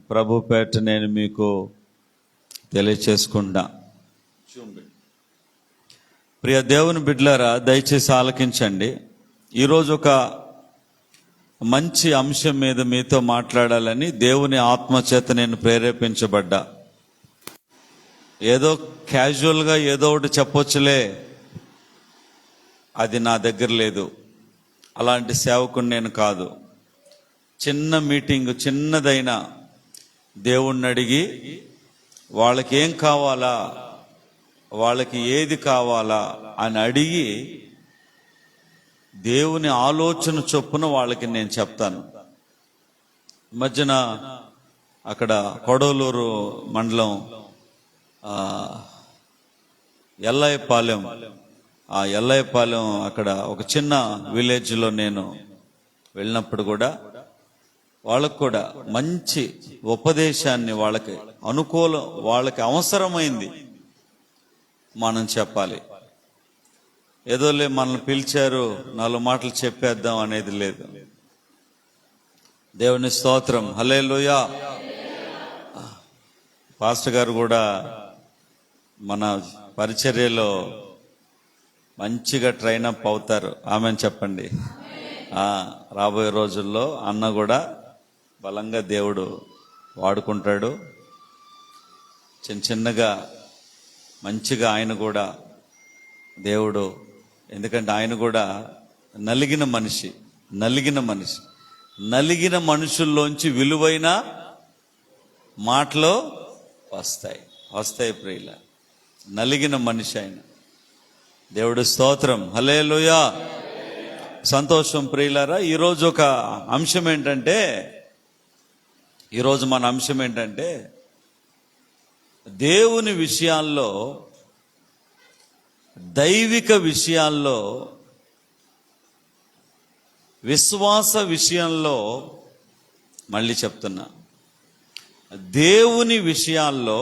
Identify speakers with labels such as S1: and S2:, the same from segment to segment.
S1: ప్రభు పేట నేను మీకు తెలియచేసుకుంటా. ప్రియ దేవుని బిడ్డలారా, దయచేసి ఆలకించండి. ఈరోజు ఒక మంచి అంశం మీద మీతో మాట్లాడాలని దేవుని ఆత్మచేత నేను ప్రేరేపించబడ్డా. ఏదో క్యాజువల్గా ఏదో ఒకటి చెప్పొచ్చులే, అది నా దగ్గర లేదు. అలాంటి సేవకుని నేను కాదు. చిన్న మీటింగ్, చిన్నదైనా దేవుణ్ణి అడిగి వాళ్ళకి ఏం కావాలా, వాళ్ళకి ఏది కావాలా అని అడిగి దేవుని ఆలోచన చొప్పున వాళ్ళకి నేను చెప్తాను. మధ్యన అక్కడ కొడవలూరు మండలం ఎల్లయ్యపాలెం, ఆ ఎల్లయ్యపాలెం అక్కడ ఒక చిన్న విలేజ్లో నేను వెళ్ళినప్పుడు కూడా వాళ్ళకు కూడా మంచి ఉపదేశాన్ని వాళ్ళకి అవసరమైంది మనం చెప్పాలి. ఏదోలే మనల్ని పిలిచారు 4 మాటలు చెప్పేద్దాం అనేది లేదు. దేవుని స్తోత్రం, హల్లెలూయా. పాస్టర్ గారు కూడా మన పరిచర్యలో మంచిగా ట్రైన్ అప్ అవుతారు. ఆమెను చెప్పండి. రాబోయే రోజుల్లో అన్న కూడా బలంగా దేవుడు వాడుకుంటాడు. చిన్నగా మంచిగా ఆయన కూడా దేవుడు, ఎందుకంటే ఆయన కూడా నలిగిన మనుషుల్లోంచి విలువైన మాటలు వస్తాయి ప్రియుల. నలిగిన మనిషి ఆయన. దేవుడు స్తోత్రం, హల్లెలూయా. సంతోషం ప్రియులారా. ఈరోజు ఒక అంశం ఏంటంటే, మన అంశం ఏంటంటే దేవుని విషయాల్లో, దైవిక విషయాల్లో, విశ్వాస విషయంలో, మళ్ళీ చెప్తున్నా, దేవుని విషయాల్లో,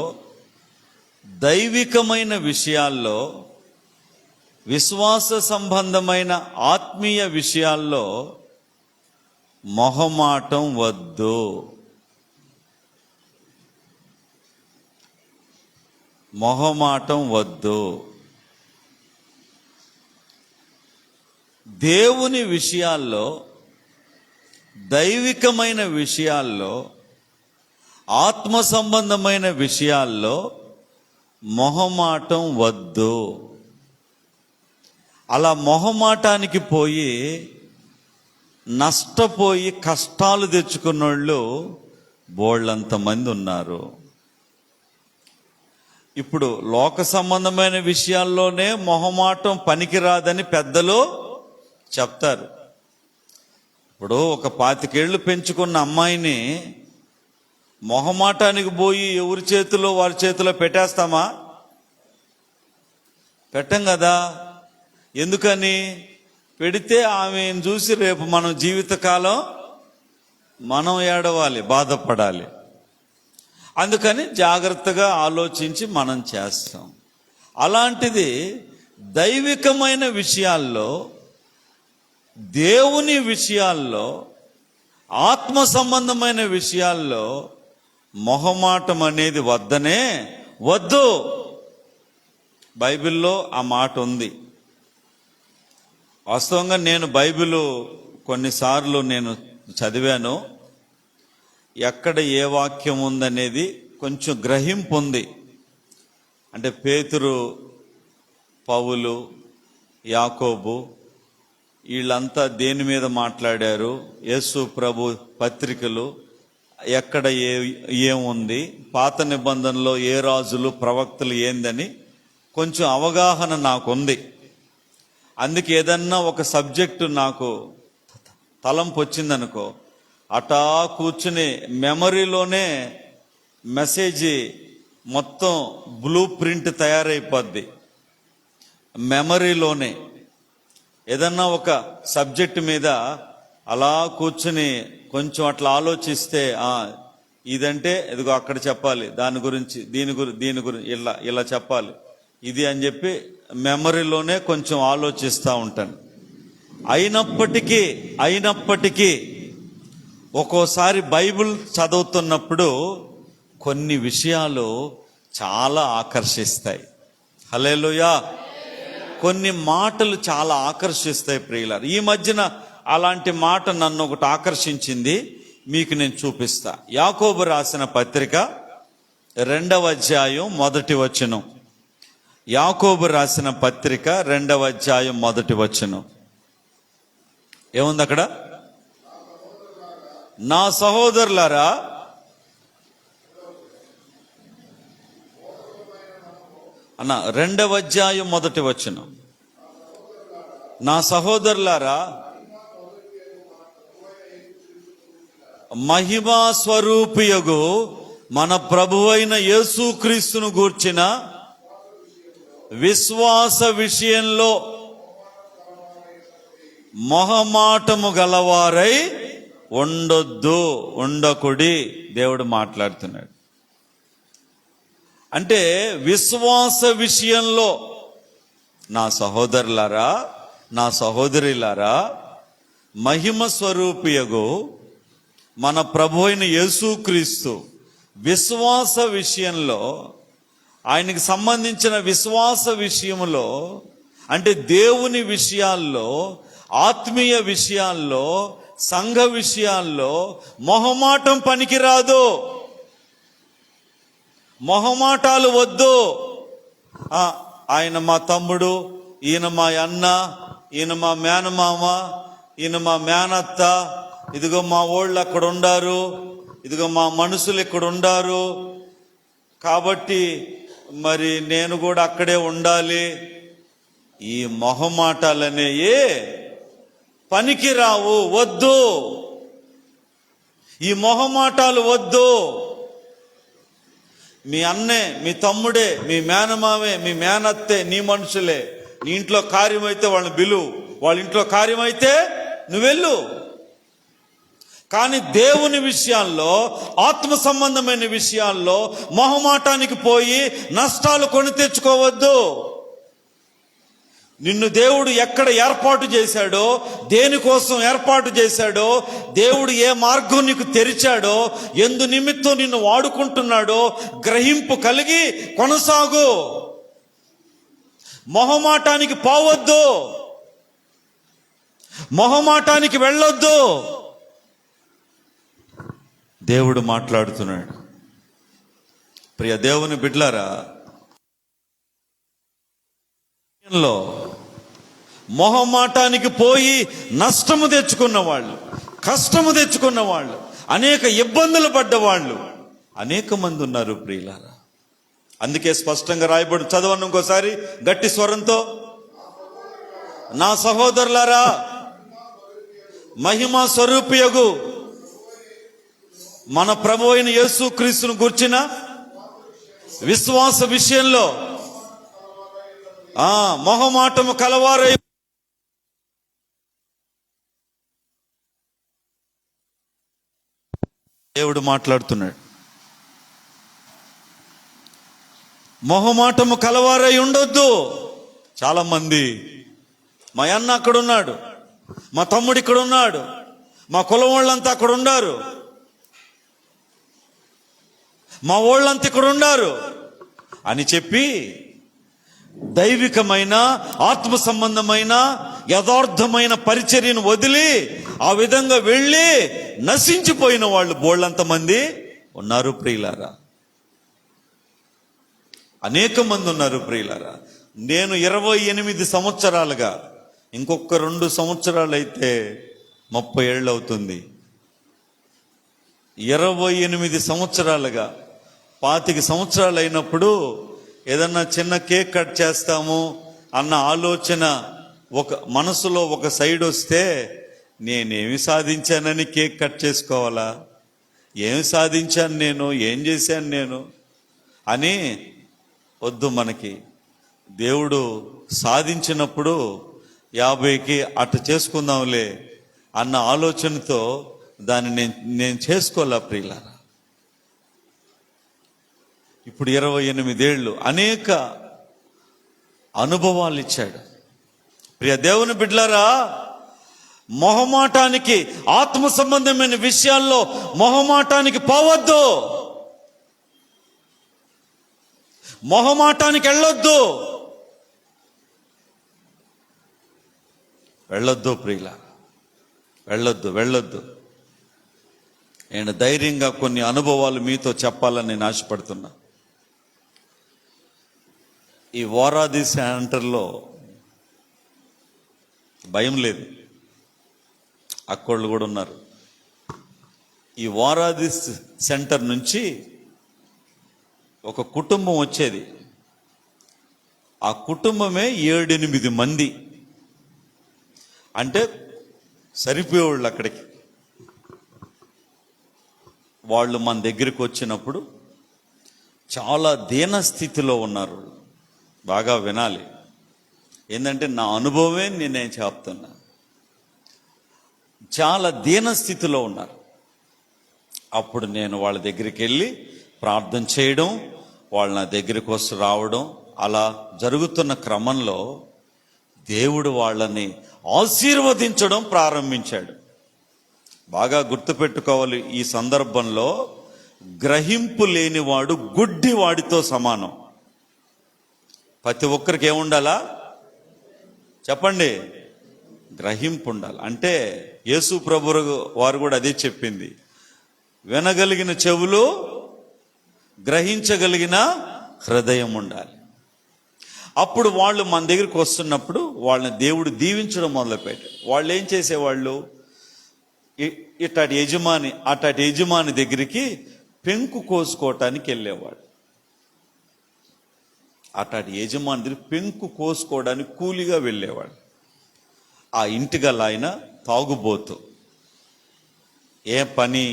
S1: దైవికమైన విషయాల్లో, విశ్వాస సంబంధమైన ఆత్మీయ విషయాల్లో మొహమాటం వద్దు. దేవుని విషయాల్లో, దైవికమైన విషయాల్లో, ఆత్మ సంబంధమైన విషయాల్లో మొహమాటం వద్దు. అలా మొహమాటానికి పోయి నష్టపోయి కష్టాలు తెచ్చుకున్నోళ్ళు బోళ్ళంతమంది ఉన్నారు. ఇప్పుడు లోక సంబంధమైన విషయాల్లోనే మొహమాటం పనికిరాదని పెద్దలు చెప్తారు. ఇప్పుడు ఒక 25 ఏళ్ళు పెంచుకున్న అమ్మాయిని మొహమాటానికి పోయి వారి చేతిలో పెట్టేస్తామా? పెట్టం కదా. ఎందుకని? పెడితే ఆమెను చూసి రేపు మనం జీవితకాలం మనం ఏడవాలి, బాధపడాలి. అందుకని జాగ్రత్తగా ఆలోచించి మనం చేస్తాం. అలాంటిది దైవికమైన విషయాల్లో, దేవుని విషయాల్లో, ఆత్మ సంబంధమైన విషయాల్లో మొహమాటం అనేది వద్దు. బైబిల్లో ఆ మాట ఉంది. వాస్తవంగా నేను బైబిల్ కొన్నిసార్లు నేను చదివాను. ఎక్కడ ఏ వాక్యం ఉందనేది కొంచెం గ్రహింపు ఉంది. అంటే పేతురు, పౌలు, యాకోబు వీళ్ళంతా దేని మీద మాట్లాడారు, యేసు ప్రభు పత్రికలు ఎక్కడ ఏముంది, పాత నిబంధనలో ఏ రాజులు ప్రవక్తలు ఏందని కొంచెం అవగాహన నాకుంది. అందుకే ఏదన్నా ఒక సబ్జెక్టు నాకు తలంపు వచ్చిందనుకో, అటా కూర్చుని మెమరీలోనే మెసేజ్ మొత్తం బ్లూ ప్రింట్ తయారైపోద్ది. మెమరీలోనే ఏదన్నా ఒక సబ్జెక్ట్ మీద అలా కూర్చుని కొంచెం అట్లా ఆలోచిస్తే, ఇదంటే ఇదిగో అక్కడ చెప్పాలి, దాని గురించి దీని గురించి ఇలా చెప్పాలి ఇది అని చెప్పి మెమరీలోనే కొంచెం ఆలోచిస్తూ ఉంటాను. అయినప్పటికీ ఒక్కోసారి బైబిల్ చదువుతున్నప్పుడు కొన్ని విషయాలు చాలా ఆకర్షిస్తాయి. హల్లెలూయా. కొన్ని మాటలు చాలా ఆకర్షిస్తాయి ప్రియులారా. ఈ మధ్యన అలాంటి మాట నన్ను ఒకటి ఆకర్షించింది, మీకు నేను చూపిస్తా. యాకోబు రాసిన పత్రిక 2వ అధ్యాయం 1వ వచనం. యాకోబు రాసిన పత్రిక 2వ అధ్యాయం 1వ వచనం ఏముంది అక్కడ? నా సహోదరులారా, అన్న 2వ అధ్యాయం 1వ వచనం. నా సహోదరులారా, మహిమా స్వరూపియగు మన ప్రభువైన యేసుక్రీస్తును గూర్చిన విశ్వాస విషయంలో మొహమాటము గలవారై ఉండకుడి. దేవుడు మాట్లాడుతున్నాడు. అంటే విశ్వాస విషయంలో నా సహోదరులారా, నా సహోదరులారా, మహిమ స్వరూపియగు మన ప్రభువైన యేసుక్రీస్తు విశ్వాస విషయంలో, ఆయనకి సంబంధించిన విశ్వాస విషయంలో, అంటే దేవుని విషయాల్లో, ఆత్మీయ విషయాల్లో, సంఘ విషయాల్లో మొహమాటం పనికిరాదు. మొహమాటాలు వద్దు. ఆయన మా తమ్ముడు, ఈయన మా అన్న, ఈయన మా మేనమామ, ఈయన మా మేనత్త, ఇదిగో మా ఓళ్ళు అక్కడ ఉండారు, ఇదిగో మా మనుషులు ఇక్కడ ఉండారు, కాబట్టి మరి నేను కూడా అక్కడే ఉండాలి. ఈ మొహమాటాలనేవి పనికిరావు, వద్దు. ఈ మొహమాటాలు వద్దు. మీ అన్నే, మీ తమ్ముడే, మీ మేనమామే, మీ మేనత్తే, నీ మనుషులే. నీ ఇంట్లో కార్యమైతే వాళ్ళని పిలువు, వాళ్ళ ఇంట్లో కార్యమైతే నువ్వెళ్ళు. కానీ దేవుని విషయాల్లో, ఆత్మ సంబంధమైన విషయాల్లో మొహమాటానికి పోయి నష్టాలు కొని తెచ్చుకోవద్దు. నిన్ను దేవుడు ఎక్కడ ఏర్పాటు చేశాడో, దేనికోసం ఏర్పాటు చేశాడో, దేవుడు ఏ మార్గం నీకు తెరిచాడో, ఎందు నిమిత్తం నిన్ను వాడుకుంటున్నాడో గ్రహింపు కలిగి కొనసాగు. మొహమాటానికి పోవద్దు, మొహమాటానికి వెళ్ళొద్దు. దేవుడు మాట్లాడుతున్నాడు. ప్రియ దేవుని బిడ్డలారా, మొహమాటానికి పోయి నష్టము తెచ్చుకున్న వాళ్ళు, కష్టము తెచ్చుకున్న వాళ్ళు, అనేక ఇబ్బందులు పడ్డవాళ్ళు అనేక మంది ఉన్నారు ప్రియులారా. అందుకే స్పష్టంగా రాయబడి, చదవను ఇంకోసారి గట్టి స్వరంతో. నా సహోదరులారా, మహిమా స్వరూపియగు మన ప్రభువైన యేసుక్రీస్తును గూర్చిన విశ్వాస విషయంలో మొహమాటము కలవారై. దేవుడు మాట్లాడుతున్నాడు. మొహమాటము కలవారై ఉండొద్దు. చాలా మంది, మా అన్న అక్కడ ఉన్నాడు, మా తమ్ముడు ఇక్కడ ఉన్నాడు, మా కులం వాళ్ళంతా అక్కడ ఉండారు, మా వాళ్ళంతా ఇక్కడ ఉండారు అని చెప్పి దైవికమైన, ఆత్మ సంబంధమైన, యథార్థమైన పరిచర్యను వదిలి ఆ విధంగా వెళ్ళి నశించిపోయిన వాళ్ళు బోళ్ళంతమంది ఉన్నారు ప్రియులారా. అనేక మంది ఉన్నారు ప్రియులారా. నేను 28 సంవత్సరాలుగా, ఇంకొక 2 సంవత్సరాలు అయితే 30 ఏళ్ళు అవుతుంది. 28 సంవత్సరాలుగా, 25 సంవత్సరాలు అయినప్పుడు ఏదన్నా చిన్న కేక్ కట్ చేస్తాము అన్న ఆలోచన ఒక మనసులో ఒక సైడ్ వస్తే, నేనేమి సాధించానని కేక్ కట్ చేసుకోవాలా, ఏమి సాధించాను నేను, ఏం చేశాను నేను అని వద్దు. మనకి దేవుడు సాధించినప్పుడు 50కి అట్ట చేసుకుందాంలే అన్న ఆలోచనతో దాన్ని నేను చేసుకోలే ప్రియులారా. ఇప్పుడు 28 ఏళ్ళు అనేక అనుభవాలు ఇచ్చాడు. ప్రియ దేవుని బిడ్డలారా, మొహమాటానికి, ఆత్మ సంబంధమైన విషయాల్లో మొహమాటానికి పోవద్దు, మొహమాటానికి వెళ్ళొద్దు ప్రియుల, వెళ్ళొద్దు. నేను ధైర్యంగా కొన్ని అనుభవాలు మీతో చెప్పాలని నేను ఆశపడుతున్నా. ఈ వారాది సెంటర్లో భయం లేదు, అక్కోళ్ళు కూడా ఉన్నారు. ఈ వారాది సెంటర్ నుంచి ఒక కుటుంబం వచ్చేది. ఆ కుటుంబమే 7-8 మంది, అంటే సరిపోయేవాళ్ళు. అక్కడికి వాళ్ళు మన దగ్గరికి వచ్చినప్పుడు చాలా దీన స్థితిలో ఉన్నారు. బాగా వినాలి, ఏంటంటే నా అనుభవమే నేనేం చెప్తున్నా. చాలా దీన స్థితిలో ఉన్నారు. అప్పుడు నేను వాళ్ళ దగ్గరికి వెళ్ళి ప్రార్థన చేయడం, వాళ్ళు నా దగ్గరికి వస్తూ రావడం, అలా జరుగుతున్న క్రమంలో దేవుడు వాళ్ళని ఆశీర్వదించడం ప్రారంభించాడు. బాగా గుర్తుపెట్టుకోవాలి, ఈ సందర్భంలో గ్రహింపు లేనివాడు గుడ్డివాడితో సమానం. ప్రతి ఒక్కరికి ఏముండాలా చెప్పండి? గ్రహింపు ఉండాలి. అంటే యేసు ప్రభు వారు కూడా అదే చెప్పింది, వినగలిగిన చెవులు, గ్రహించగలిగిన హృదయం ఉండాలి. అప్పుడు వాళ్ళు మన దగ్గరికి వస్తున్నప్పుడు వాళ్ళని దేవుడు దీవించడం మొదలుపెట్టాడు. వాళ్ళు ఏం చేసేవాళ్ళు, అటాటి యజమాని దగ్గరికి పెంకు కోసుకోవటానికి వెళ్ళేవాడు. అటాటి యజమాని దగ్గర పెంకు కోసుకోవడానికి కూలిగా వెళ్ళేవాడు. ఆ ఇంటిగల ఆయన తాగుబోతు, ఏ పని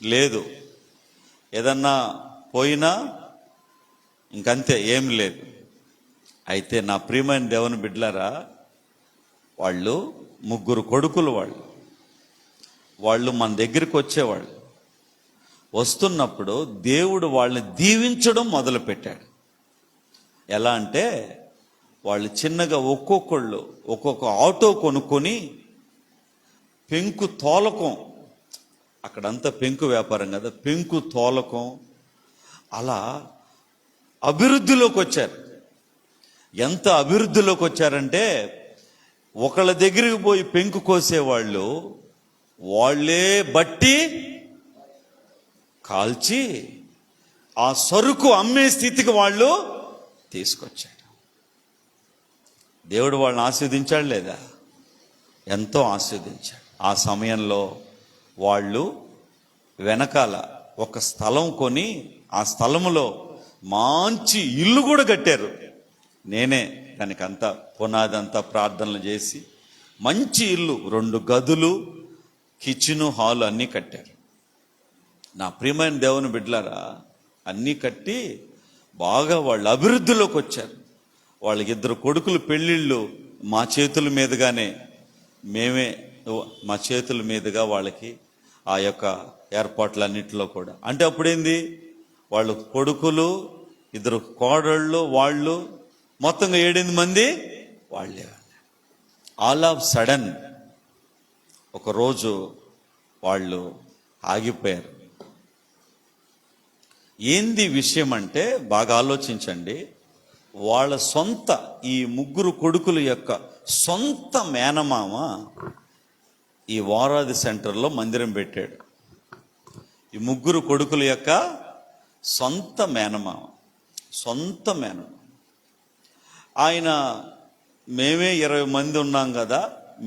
S1: లేదు, ఏదన్నా పోయినా ఇంకంతే, ఏం లేదు. అయితే నా ప్రియమైన దేవుని బిడ్డలారా, వాళ్ళు 3 కొడుకులు. వాళ్ళు మన దగ్గరికి వచ్చేవాళ్ళు. వస్తున్నప్పుడు దేవుడు వాళ్ళని దీవించడం మొదలుపెట్టాడు. ఎలా అంటే, వాళ్ళు చిన్నగా ఒక్కొక్కళ్ళు ఒక్కొక్క ఆటో కొనుక్కొని పెంకు తోలకం, అక్కడంతా పెంకు వ్యాపారం కదా, పెంకు తోలకం, అలా అభివృద్ధిలోకి వచ్చారు. ఎంత అభివృద్ధిలోకి వచ్చారంటే, ఒకళ్ళ దగ్గరికి పోయి పెంకు కోసేవాళ్ళు వాళ్ళే బట్టి కాల్చి ఆ సరుకు అమ్మే స్థితికి వాళ్ళు తీసుకొచ్చాడు. దేవుడు వాళ్ళని ఆశీర్వదించాడు లేదా? ఎంతో ఆశీర్వదించాడు. ఆ సమయంలో వాళ్ళు వెనకాల ఒక స్థలం కొని ఆ స్థలంలో మంచి ఇల్లు కూడా కట్టారు. నేనే దానికంతా పునాదంతా ప్రార్థనలు చేసి మంచి ఇల్లు, 2 గదులు, కిచెను, హాలు అన్నీ కట్టారు. నా ప్రియమైన దేవుని బిడ్డలారా, అన్నీ కట్టి బాగా వాళ్ళు అభివృద్ధిలోకి వచ్చారు. వాళ్ళకి 2 కొడుకులు పెళ్ళిళ్ళు మా చేతుల మీదుగానే, మా చేతుల మీదుగా వాళ్ళకి ఆ యొక్క ఏర్పాట్లన్నింటిలో కూడా. అంటే అప్పుడేంది, వాళ్ళు కొడుకులు, 2 కోడళ్ళు, వాళ్ళు మొత్తంగా 7-8 మంది వాళ్ళే. ఆల్ ఆఫ్ సడన్ ఒకరోజు వాళ్ళు ఆగిపోయారు. ఏంది విషయం అంటే, బాగా ఆలోచించండి. వాళ్ళ సొంత, ఈ 3 కొడుకుల యొక్క సొంత మేనమామ ఈ వారాది సెంటర్లో మందిరం పెట్టాడు. ఈ 3 కొడుకుల యొక్క సొంత మేనమామ, ఆయన, మేమే 20 మంది ఉన్నాం కదా,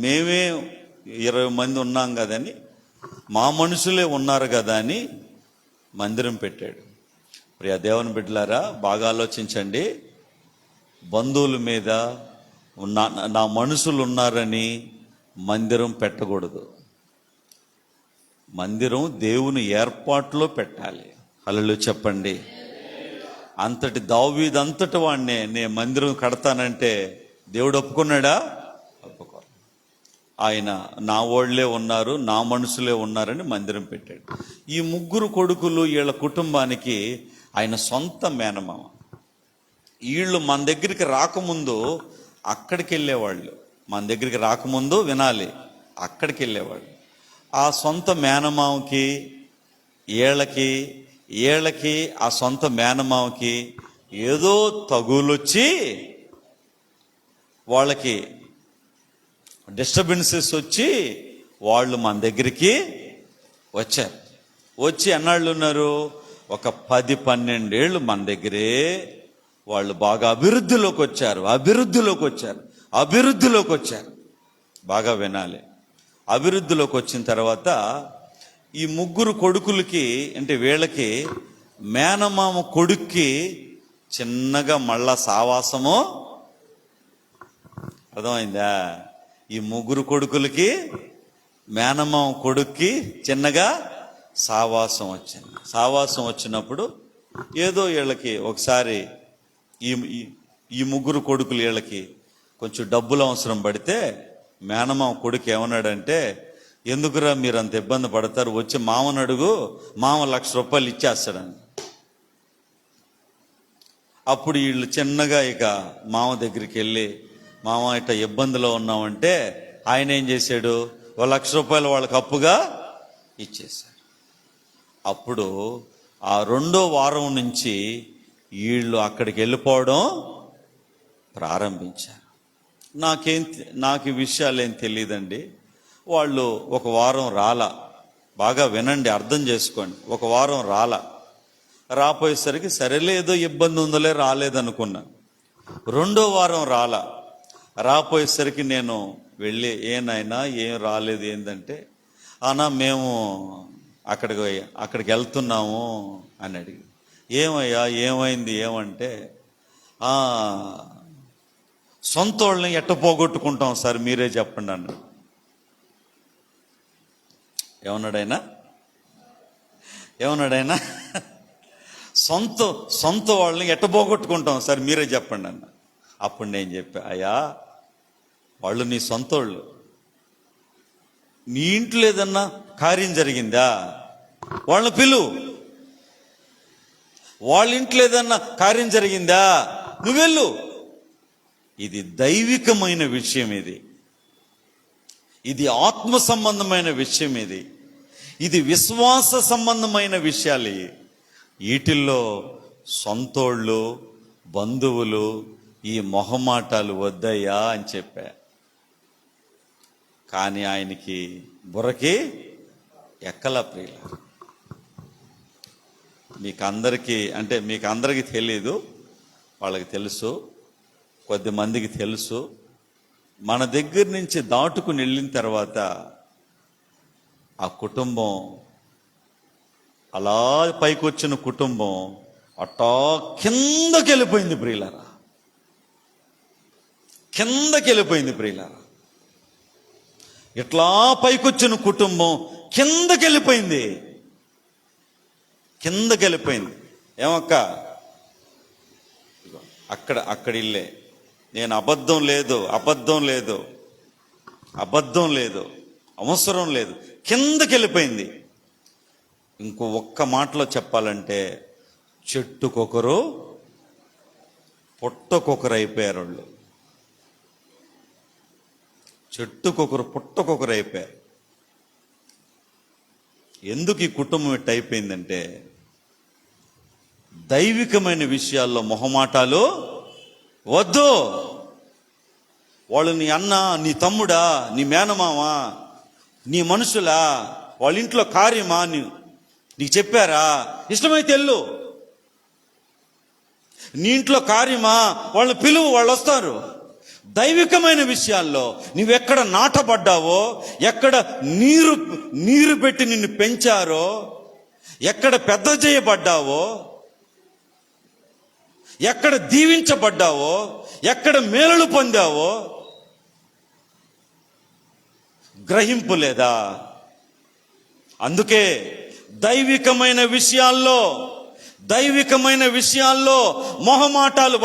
S1: మేమే 20 మంది ఉన్నాం కదని, మా మనుషులే ఉన్నారు కదా అని మందిరం పెట్టాడు. ప్రియ దేవుని బిడ్డలారా, బాగా ఆలోచించండి. బంధువుల మీద నా మనుషులు ఉన్నారని మందిరం పెట్టకూడదు. మందిరం దేవుని ఏర్పాటులో పెట్టాలి. హల్లెలూయా చెప్పండి. అంతటి దావీదంతటి వాడినే నేను మందిరం కడతానంటే దేవుడు ఒప్పుకున్నాడా? ఒప్పుకోవాలి. ఆయన నా వాళ్ళే ఉన్నారు, నా మనుషులే ఉన్నారని మందిరం పెట్టాడు. ఈ 3 కొడుకులు, వీళ్ళ కుటుంబానికి ఆయన సొంత మేనమామ. వీళ్ళు మన దగ్గరికి రాకముందు అక్కడికి వెళ్ళేవాళ్ళు. మన దగ్గరికి రాకముందు వినాలి, అక్కడికి వెళ్ళేవాడు. ఆ సొంత మేనమావకి ఏళ్ళకి ఆ సొంత మేనమావకి ఏదో తగులొచ్చి వాళ్ళకి డిస్టర్బెన్సెస్ వచ్చి వాళ్ళు మన దగ్గరికి వచ్చారు. వచ్చి ఎన్నాళ్ళు ఉన్నారు? ఒక 10-12 ఏళ్ళు మన దగ్గరే వాళ్ళు బాగా అభివృద్ధిలోకి వచ్చారు. బాగా వినాలి. అభివృద్ధిలోకి వచ్చిన తర్వాత ఈ ముగ్గురు కొడుకులకి, అంటే వీళ్ళకి మేనమామ కొడుక్కి చిన్నగా మళ్ళా సావాసము, అర్థమైందా? ఈ ముగ్గురు కొడుకులకి మేనమామ కొడుక్కి చిన్నగా సావాసం వచ్చింది. సావాసం వచ్చినప్పుడు ఏదో వీళ్ళకి ఒకసారి ఈ ముగ్గురు కొడుకులు వీళ్ళకి కొంచెం డబ్బులు అవసరం పడితే మేనమామ కొడుకు ఏమన్నాడంటే, ఎందుకురా మీరు అంత ఇబ్బంది పడతారు, వచ్చి మామను అడుగు, మామ 1,00,000 రూపాయలు ఇచ్చేస్తాడని. అప్పుడు వీళ్ళు చిన్నగా ఇక మామ దగ్గరికి వెళ్ళి, మామ ఇట్లా ఇబ్బందిలో ఉన్నామంటే ఆయన ఏం చేశాడు? 1,00,000 రూపాయలు వాళ్ళకి అప్పుగా ఇచ్చేశాడు. అప్పుడు ఆ 2వ వారం నుంచి వీళ్ళు అక్కడికి వెళ్ళిపోవడం ప్రారంభించారు. నాకు ఈ విషయాలు ఏం తెలియదండి. వాళ్ళు ఒక వారం రాలా, బాగా వినండి, అర్థం చేసుకోండి. ఒక వారం రాపోయేసరికి సరేలే ఏదో ఇబ్బంది ఉందలే రాలేదనుకున్నా. 2వ వారం రాపోయేసరికి నేను వెళ్ళి, ఏనాయనా ఏం రాలేదు ఏంటంటే, అన్నా మేము అక్కడికి వెళ్తున్నాము అని అడిగి, ఏమయ్యా ఏమైంది ఏమంటే, సొంత వాళ్ళని ఎట్ట పోగొట్టుకుంటాం సార్ మీరే చెప్పండి అన్నాడు. ఏమన్నాడైనా సొంత వాళ్ళని ఎట్ట పోగొట్టుకుంటాం సార్ మీరే చెప్పండి అన్న. అప్పుడు నేను చెప్పా, అయ్యా వాళ్ళు నీ సొంతోళ్ళు, నీ ఇంట్లో ఏదన్నా కార్యం జరిగిందా వాళ్ళని పిలువు, వాళ్ళ ఇంట్లో ఏదన్నా కార్యం జరిగిందా నువ్వెళ్ళు. ఇది దైవికమైన విషయం, ఇది ఆత్మ సంబంధమైన విషయం, ఇది విశ్వాస సంబంధమైన విషయాలు. వీటిల్లో సొంతోళ్ళు బంధువులు ఈ మొహమాటాలు వద్దయ్యా అని చెప్పా. కానీ ఆయనకి బుర్రకి ఎక్కలా ప్రియుల. మీకు అందరికీ తెలీదు, వాళ్ళకి తెలుసు, కొద్దిమందికి తెలుసు. మన దగ్గర నుంచి దాటుకుని వెళ్ళిన తర్వాత ఆ కుటుంబం, అలా పైకి వచ్చిన కుటుంబం అట్టా కిందకి వెళ్ళిపోయింది ప్రియులారా, ఇట్లా పైకొచ్చిన కుటుంబం కిందకి వెళ్ళిపోయింది. ఏమక్క అక్కడ ఇల్లే, నేను అబద్ధం లేదు, అవసరం లేదు, కిందకి వెళ్ళిపోయింది. ఇంకో ఒక్క మాటలో చెప్పాలంటే చెట్టుకొకరు పుట్టకొకరు అయిపోయారు వాళ్ళు. పుట్టకొకరు అయిపోయారు. ఎందుకు ఈ కుటుంబం ఇట్ట అయిపోయిందంటే, దైవికమైన విషయాల్లో మొహమాటాలు వద్దు. వాళ్ళు నీ అన్న, నీ తమ్ముడా, నీ మేనమామా, నీ మనుషులా, వాళ్ళ ఇంట్లో కార్యమా నీకు చెప్పారా? ఇష్టమైతే వెళ్ళు. నీ ఇంట్లో కార్యమా, వాళ్ళని పిలువు, వాళ్ళు వస్తారు. దైవికమైన విషయాల్లో నువ్వెక్కడ నాటబడ్డావో, ఎక్కడ నీరు పెట్టి నిన్ను పెంచారో, ఎక్కడ పెద్ద చేయబడ్డావో, ఎక్కడ దీవించబడ్డావో, ఎక్కడ మేలులు పొందావో గ్రహింపు లేదా? అందుకే దైవికమైన విషయాల్లో మొహమాటాలు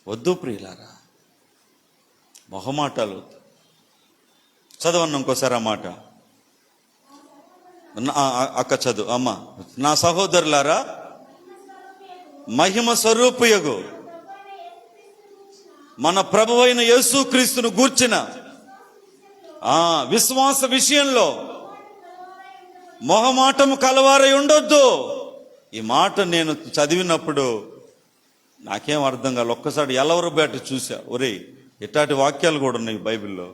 S1: వద్దు ప్రియులారా, మొహమాటాలు వద్దు. చదవన్న ఇంకోసారి ఆ మాట. అక్క చదువు అమ్మ. నా సహోదరులారా, మహిమ స్వరూపయగు మన ప్రభువైన యేసుక్రీస్తును గూర్చిన విశ్వాస విషయంలో మొహమాటము కలవారై ఉండొద్దు. ఈ మాట నేను చదివినప్పుడు నాకేం అర్థం కాదు. ఒక్కసారి ఎలవరు బయట చూసా, ఒరే ఇట్లాంటి వాక్యాలు కూడా ఉన్నాయి బైబిల్లో.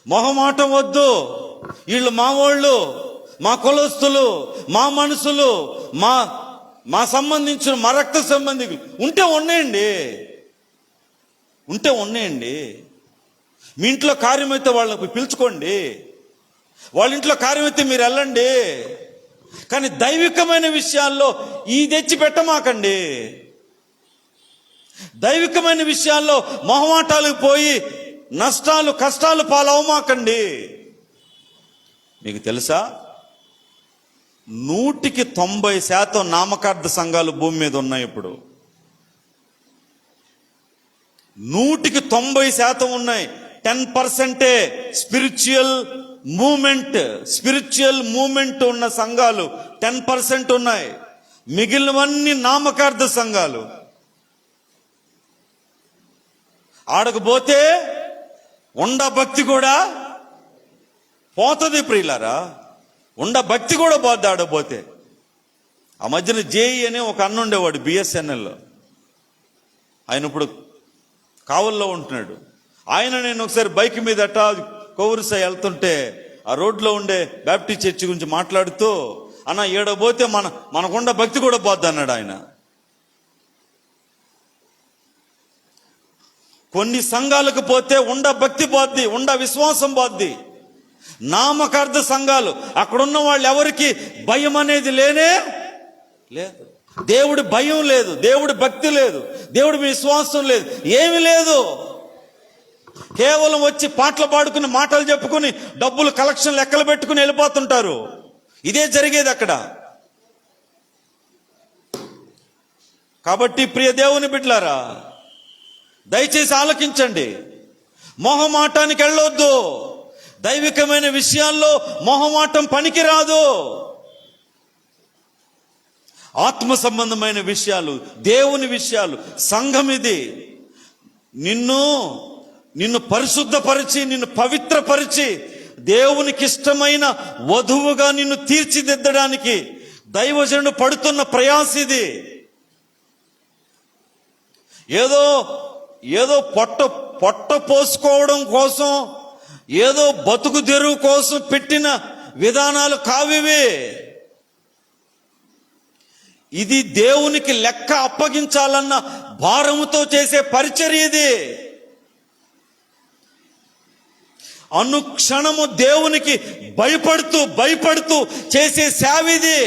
S1: మొహమాటం వద్దు, వీళ్ళు మా వాళ్ళు, మా కులస్తులు, మా మనుషులు, మా సంబంధించిన మా రక్త సంబంధికులు ఉంటే ఉన్నాయండి. మీ ఇంట్లో కార్యమైతే వాళ్ళని పిలుచుకోండి, వాళ్ళ ఇంట్లో కార్యమైతే మీరు వెళ్ళండి. కానీ దైవికమైన విషయాల్లో ఈ తెచ్చి పెట్టమాకండి. దైవికమైన విషయాల్లో మొహమాటాలకు పోయి నష్టాలు కష్టాలు పాలవమాకండి. మీకు తెలుసా, 100% నామకార్థ సంఘాలు భూమి మీద ఉన్నాయి. ఇప్పుడు 100% ఉన్నాయి. 10% స్పిరిచువల్ మూమెంట్ ఉన్న సంఘాలు 10% ఉన్నాయి. మిగిలినవన్నీ నామకార్థ సంఘాలు. ఆడకపోతే ఉండ భక్తి కూడా పోతుంది ప్రియులారా. ఉండ భక్తి కూడా పోద్ది ఆడపోతే. ఆ మధ్యన జేఈ అనే ఒక అన్న ఉండేవాడు బిఎస్ఎన్ఎల్లో. ఆయన ఇప్పుడు కావల్లో ఉంటున్నాడు. నేను ఒకసారి బైక్ మీద కొవ్వూరుసై వెళ్తుంటే ఆ రోడ్లో ఉండే బ్యాప్టిస్ట్ చర్చి గురించి మాట్లాడుతూ, అన్న ఏడబోతే మనకుండ భక్తి కూడా పోద్ది అన్నాడు ఆయన. కొన్ని సంఘాలకు పోతే ఉండ భక్తి పోద్ది, ఉండ విశ్వాసం పోద్ది. నామకార్థ సంఘాలు, అక్కడున్న వాళ్ళు ఎవరికి భయం అనేది లేదు. దేవుడి భయం లేదు, దేవుడి భక్తి లేదు, దేవుడి విశ్వాసం లేదు, ఏమి లేదు. కేవలం వచ్చి పాటలు పాడుకుని మాటలు చెప్పుకుని డబ్బులు కలెక్షన్ లెక్కలు పెట్టుకుని వెళ్ళిపోతుంటారు. ఇదే జరిగేది అక్కడ. కాబట్టి ప్రియ దేవుని బిడ్డలారా, దయచేసి ఆలకించండి. మొహమాటానికి వెళ్ళొద్దు. దైవికమైన విషయాల్లో మొహమాటం పనికిరాదు. ఆత్మ సంబంధమైన విషయాలు, దేవుని విషయాలు, సంఘం ఇది. నిన్ను పరిశుద్ధపరిచి, నిన్ను పవిత్రపరిచి, దేవునికి ఇష్టమైన వధువుగా నిన్ను తీర్చిదిద్దడానికి దైవజనుడు పడుతున్న ప్రయాస ఇది. ఏదో పొట్ట పోసుకోవడం కోసం, ఏదో బతుకు తెరువు కోసం పెట్టిన విధానాలు కావివి. ఇది దేవునికి లెక్క అప్పగించాలన్న భారముతో చేసే పరిచర్య ఇది. అనుక్షణము దేవునికి భయపడుతూ చేసే సేవ ఇది.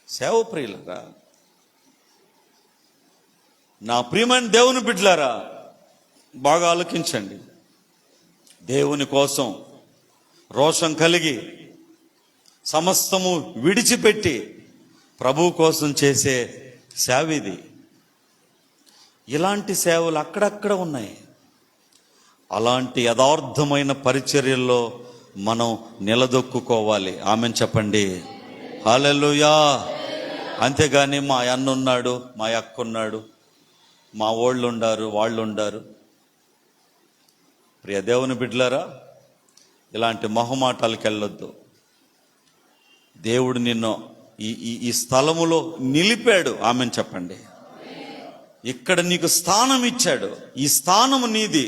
S1: సేవ ప్రియులరా, నా ప్రియమైన దేవుని బిడ్డలారా, బాగా ఆలోచించండి. దేవుని కోసం రోషం కలిగి సమస్తము విడిచిపెట్టి ప్రభువు కోసం చేసే సేవ ఇది. ఇలాంటి సేవలు అక్కడక్కడ ఉన్నాయి. అలాంటి యథార్థమైన పరిచర్యల్లో మనం నిలదొక్కుకోవాలి. ఆమెన్ చెప్పండి. హల్లెలూయా. అంతేగాని మా అన్న ఉన్నాడు, మా అక్క ఉన్నాడు, మా వాళ్ళు ఉండారు. ప్రియ దేవుని బిడ్డలారా, ఇలాంటి మొహమాటాలకు వెళ్ళొద్దు. దేవుడు నిన్ను ఈ స్థలములో నిలిపాడు. ఆమెన్ చెప్పండి. ఇక్కడ నీకు స్థానం ఇచ్చాడు. ఈ స్థానము నీది.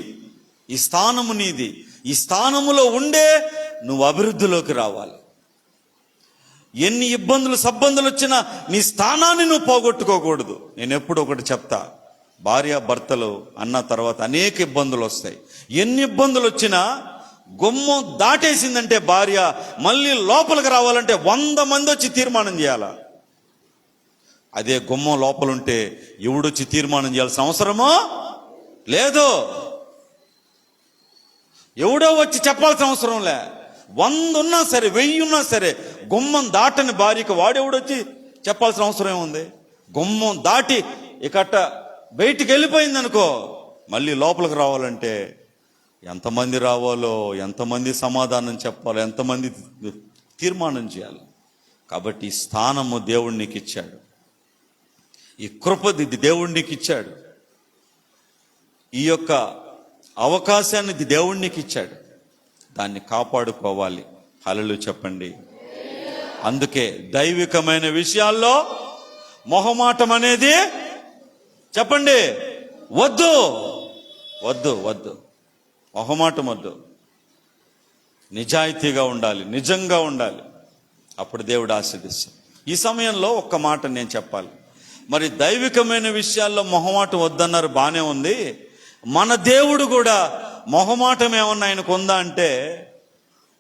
S1: ఈ స్థానములో ఉండే నువ్వు అభివృద్ధిలోకి రావాలి. ఎన్ని సబ్బందులు వచ్చినా నీ స్థానాన్ని నువ్వు పోగొట్టుకోకూడదు. నేను ఎప్పుడు ఒకటి చెప్తా, భార్య భర్తలు అన్న తర్వాత అనేక ఇబ్బందులు వస్తాయి. ఎన్ని ఇబ్బందులు వచ్చినా గుమ్మం దాటేసిందంటే భార్య మళ్ళీ లోపలికి రావాలంటే 100 మంది వచ్చి తీర్మానం చేయాల. అదే గుమ్మం లోపలుంటే ఎవడొచ్చి తీర్మానం చేయాల్సిన అవసరమో లేదు. ఎవడో వచ్చి చెప్పాల్సిన అవసరం లే. 100 ఉన్నా సరే, 1000 ఉన్నా సరే, గుమ్మం దాటని భార్యకు వాడెవడొచ్చి చెప్పాల్సిన అవసరం ఏముంది? గుమ్మం దాటి ఇకట్ట బయటికి వెళ్ళిపోయింది అనుకో, మళ్ళీ లోపలికి రావాలంటే ఎంతమంది రావాలో, ఎంతమంది సమాధానం చెప్పాలో, ఎంతమంది తీర్మానం చేయాలి. కాబట్టి స్థానము దేవుడు నీకు ఇచ్చాడు. ఈ కృపది దేవుడు నీకు ఇచ్చాడు. ఈ యొక్క అవకాశాన్ని దేవుడు నీకు ఇచ్చాడు. దాన్ని కాపాడుకోవాలి. హల్లెలూయా చెప్పండి. అందుకే దైవికమైన విషయాల్లో మొహమాటం అనేది చెప్పండి వద్దు, వద్దు, వద్దు. మొహమాటం వద్దు. నిజాయితీగా ఉండాలి, నిజంగా ఉండాలి. అప్పుడు దేవుడు ఆశీర్వదిస్తాడు. ఈ సమయంలో ఒక్క మాట నేను చెప్పాలి. మరి దైవికమైన విషయాల్లో మొహమాటం వద్దన్నారు, బానే ఉంది. మన దేవుడు కూడా మొహమాటం ఏమన్నా ఆయనకు ఉందా అంటే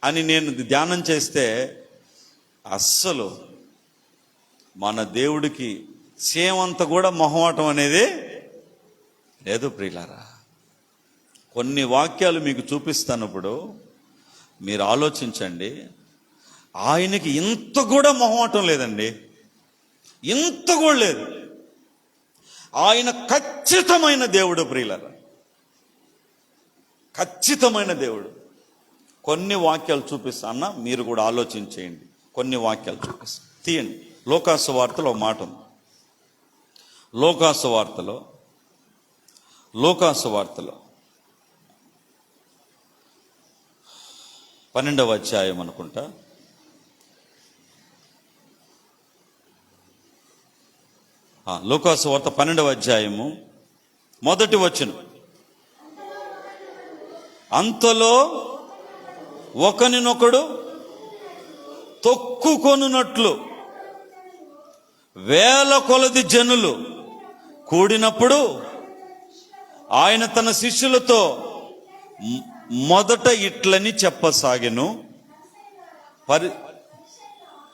S1: అని నేను ధ్యానం చేస్తే అస్సలు మన దేవుడికి సేమంత కూడా మొహమాటం అనేది లేదు ప్రియులారా. కొన్ని వాక్యాలు మీకు చూపిస్తున్నప్పుడు మీరు ఆలోచించండి. ఆయనకి ఇంత కూడా మొహమాటం లేదండి, ఇంత కూడా లేదు. ఆయన ఖచ్చితమైన దేవుడు ప్రియులారా, ఖచ్చితమైన దేవుడు. కొన్ని వాక్యాలు చూపిస్తా అన్న, మీరు కూడా ఆలోచించేయండి. కొన్ని వాక్యాలు చూపిస్తా, తీయండి. లోకాసు వార్తలో ఒక మాట ఉంది. లోకాసు వార్తలో 12వ అధ్యాయం అనుకుంటా. లోకాసు వార్త 12వ అధ్యాయము మొదటి వచనం. అంతలో ఒకనినొకడు తొక్కుకొనున్నట్లు వేల కొలది జనులు కూడినప్పుడు ఆయన తన శిష్యులతో మొదట ఇట్లని చెప్పసాగెను.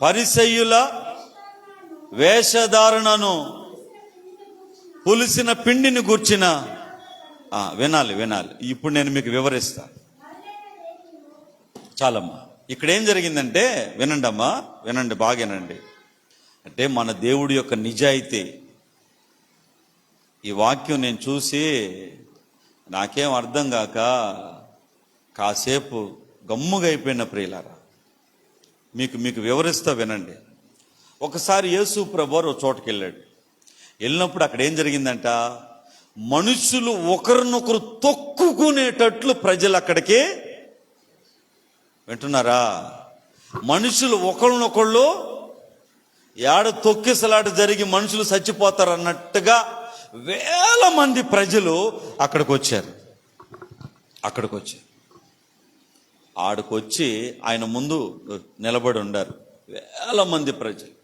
S1: పరిసయ్యుల వేషధారణను, పులిసిన పిండిని గూర్చిన వినాలి. ఇప్పుడు నేను మీకు వివరిస్తా. చాలమ్మా. ఇక్కడ ఏం జరిగిందంటే వినండి అమ్మా, వినండి, బాగేనండి. అంటే మన దేవుడి యొక్క నిజాయితీ. ఈ వాక్యం నేను చూసి నాకేం అర్థం కాక కాసేపు గమ్ముగా అయిపోయిన ప్రియులారా. మీకు వివరిస్తా వినండి. ఒకసారి యేసు ప్రభువారు ఒక చోటుకి వెళ్ళాడు. వెళ్ళినప్పుడు అక్కడ ఏం జరిగిందంట, మనుషులు ఒకరినొకరు తొక్కుకునేటట్లు ప్రజలు అక్కడికి వింటున్నారా? మనుషులు ఒకరినొకళ్ళు ఏడ తొక్కిసలాట జరిగి మనుషులు చచ్చిపోతారు అన్నట్టుగా వేల మంది ప్రజలు అక్కడికి వచ్చారు. ఆడికొచ్చి ఆయన ముందు నిలబడి ఉండారు వేల మంది ప్రజలు,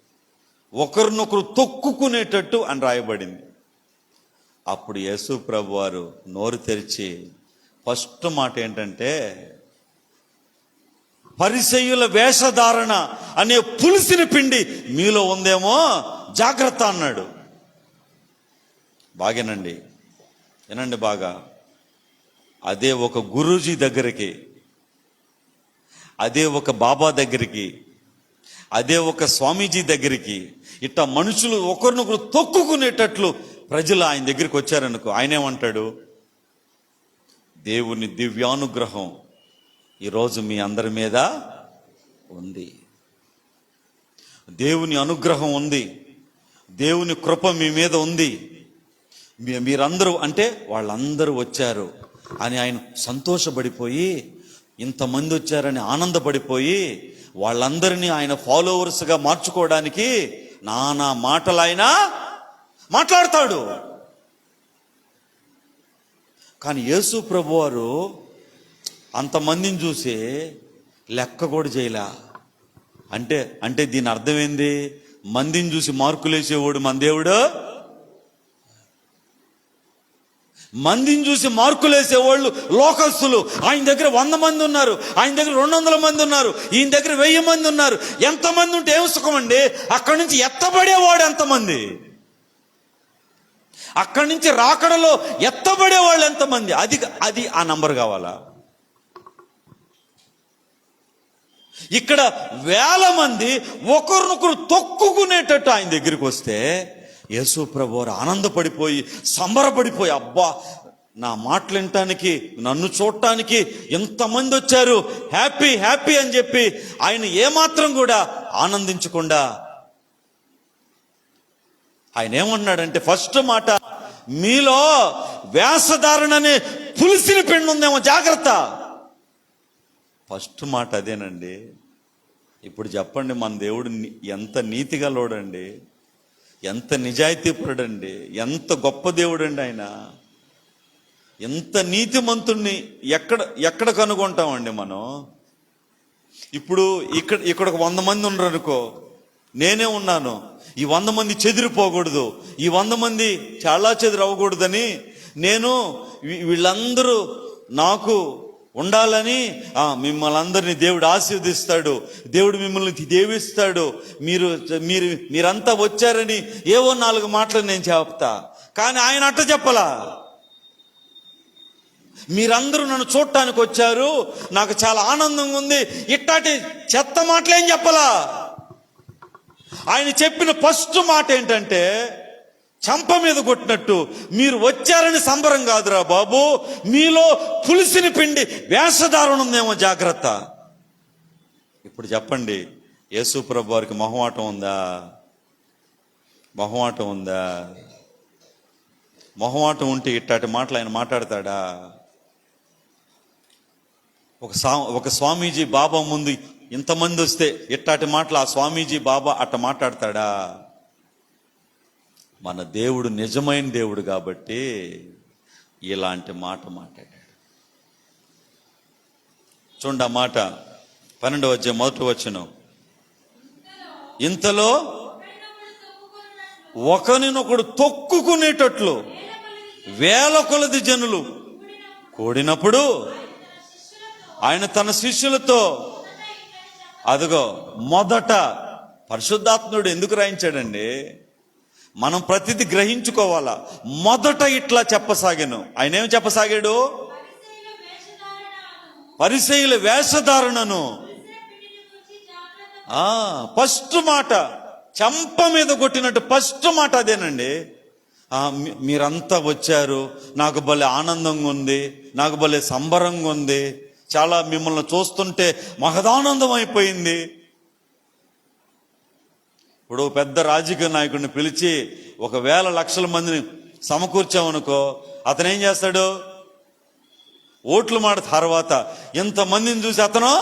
S1: ఒకరినొకరు తొక్కుకునేటట్టు అని రాయబడింది. అప్పుడు యేసు ప్రభు వారు నోరు తెరిచి ఫస్ట్ మాట ఏంటంటే, పరిసయ్యుల వేషధారణ అనే పులిసిన పిండి మీలో ఉందేమో, జాగ్రత్త అన్నాడు. బాగేనండి, వినండి బాగా. అదే ఒక గురూజీ దగ్గరికి, అదే ఒక బాబా దగ్గరికి, అదే ఒక స్వామీజీ దగ్గరికి ఇట్లా మనుషులు ఒకరినొకరు తొక్కుకునేటట్లు ప్రజలు ఆయన దగ్గరికి వచ్చారనుకో, ఆయనేమంటాడు, దేవుని దివ్యానుగ్రహం ఈరోజు మీ అందరి మీద ఉంది, దేవుని అనుగ్రహం ఉంది, దేవుని కృప మీ మీద ఉంది, మీరందరూ అంటే వాళ్ళందరూ వచ్చారు అని ఆయన సంతోషపడిపోయి, ఇంతమంది వచ్చారని ఆనందపడిపోయి వాళ్ళందరినీ ఆయన ఫాలోవర్స్గా మార్చుకోవడానికి నానా మాటలు ఆయన మాట్లాడతాడు. కానీ యేసు ప్రభువారు అంతమందిని చూసి లెక్క కూడా చేయలే. అంటే దీని అర్థం ఏంది? మందిని చూసి మార్కులేసేవాడు మన దేవుడు, మందిని చూసి మార్కులేసేవాళ్ళు లోకస్తులు. ఆయన దగ్గర 100 మంది ఉన్నారు, ఆయన దగ్గర 200 మంది ఉన్నారు, ఈయన దగ్గర 1000 మంది ఉన్నారు. ఎంతమంది ఉంటే ఏం సుఖం అండి? అక్కడి నుంచి ఎత్తబడేవాడు ఎంతమంది, అక్కడి నుంచి రాకడలో ఎత్తబడేవాళ్ళు ఎంతమంది, అది ఆ నంబర్ కావాలా? ఇక్కడ వేల మంది ఒకరినొకరు తొక్కుకునేటట్టు ఆయన దగ్గరికి వస్తే యేసు ప్రభువారు ఆనందపడిపోయి సంబరపడిపోయి, అబ్బా నా మాటలు వినటానికి, నన్ను చూడటానికి ఎంతమంది వచ్చారు, హ్యాపీ హ్యాపీ అని చెప్పి ఆయన ఏమాత్రం కూడా ఆనందించకుండా ఆయన ఏమన్నాడంటే ఫస్ట్ మాట, మీలో వేషధారణనే పులిసిన పెండు ఉందేమో జాగ్రత్త. ఫస్ట్ మాట అదేనండి. ఇప్పుడు చెప్పండి, మన దేవుడు ఎంత నీతిగలోడండి, ఎంత నిజాయితీపరుడండి, ఎంత గొప్ప దేవుడండి ఆయన. ఎంత నీతిమంతుణ్ణి ఎక్కడ కనుగొంటామండి మనం? ఇప్పుడు ఇక్కడ 100 మంది ఉన్నారు అనుకో, నేనే ఉన్నాను. ఈ 100 మంది చెదిరిపోకూడదు, ఈ 100 మంది చాలా చెదిరి అవ్వకూడదని నేను వీళ్ళందరూ నాకు ఉండాలని, మిమ్మల్ని అందరినీ దేవుడు ఆశీర్వదిస్తాడు, దేవుడు మిమ్మల్ని దీవిస్తాడు, మీరంతా వచ్చారని ఏవో 4 మాటలు నేను చెప్తా. కానీ ఆయన అట్ట చెప్పలా. మీరందరూ నన్ను చూడటానికి వచ్చారు, నాకు చాలా ఆనందంగా ఉంది, ఇట్టాటి చెత్త మాటలేం చెప్పలా. ఆయన చెప్పిన ఫస్ట్ మాట ఏంటంటే, చంప మీద కొట్టినట్టు, మీరు వచ్చారని సంబరం కాదురా బాబు, మీలో పులిసిన పిండి వేషధారణ ఉందేమో జాగ్రత్త. ఇప్పుడు చెప్పండి, యేసు ప్రభు వారికి మొహమాటం ఉందా? మొహమాటం ఉందా? మొహమాటం ఉంటే ఇట్టాటి మాటలు ఆయన మాట్లాడతాడా? ఒక స్వామీజీ బాబా ముందు ఇంతమంది వస్తే ఇట్టాటి మాటలు ఆ స్వామీజీ బాబా అట్ట మాట్లాడతాడా? మన దేవుడు నిజమైన దేవుడు కాబట్టి ఇలాంటి మాట మాట్లాడాడు. చూడండి ఆ మాట, 12వ అధ్యాయం 1వ వచనం. ఇంతలో ఒకరినొకడు తొక్కుకునేటట్లు వేల కొలది జనులు కూడినప్పుడు ఆయన తన శిష్యులతో, అదిగో మొదట పరిశుద్ధాత్ముడు ఎందుకు రాయించాడండి? మనం ప్రతిదీ గ్రహించుకోవాలా. మొదట ఇట్లా చెప్పసాగాను. ఆయన ఏమి చెప్పసాగాడు? పరిసయ్యుల వేషధారణను. ఫస్ట్ మాట, చంప మీద కొట్టినట్టు ఫస్ట్ మాట అదేనండి. మీరంతా వచ్చారు, నాకు భలే ఆనందంగా ఉంది, నాకు భలే సంబరంగా ఉంది, చాలా మిమ్మల్ని చూస్తుంటే మహదానందం అయిపోయింది. ఇప్పుడు పెద్ద రాజకీయ నాయకుడిని పిలిచి 1,000 లక్షల మందిని సమకూర్చామనుకో, అతను ఏం చేస్తాడు? ఓట్లు మాట తర్వాత ఇంతమందిని చూసి అతను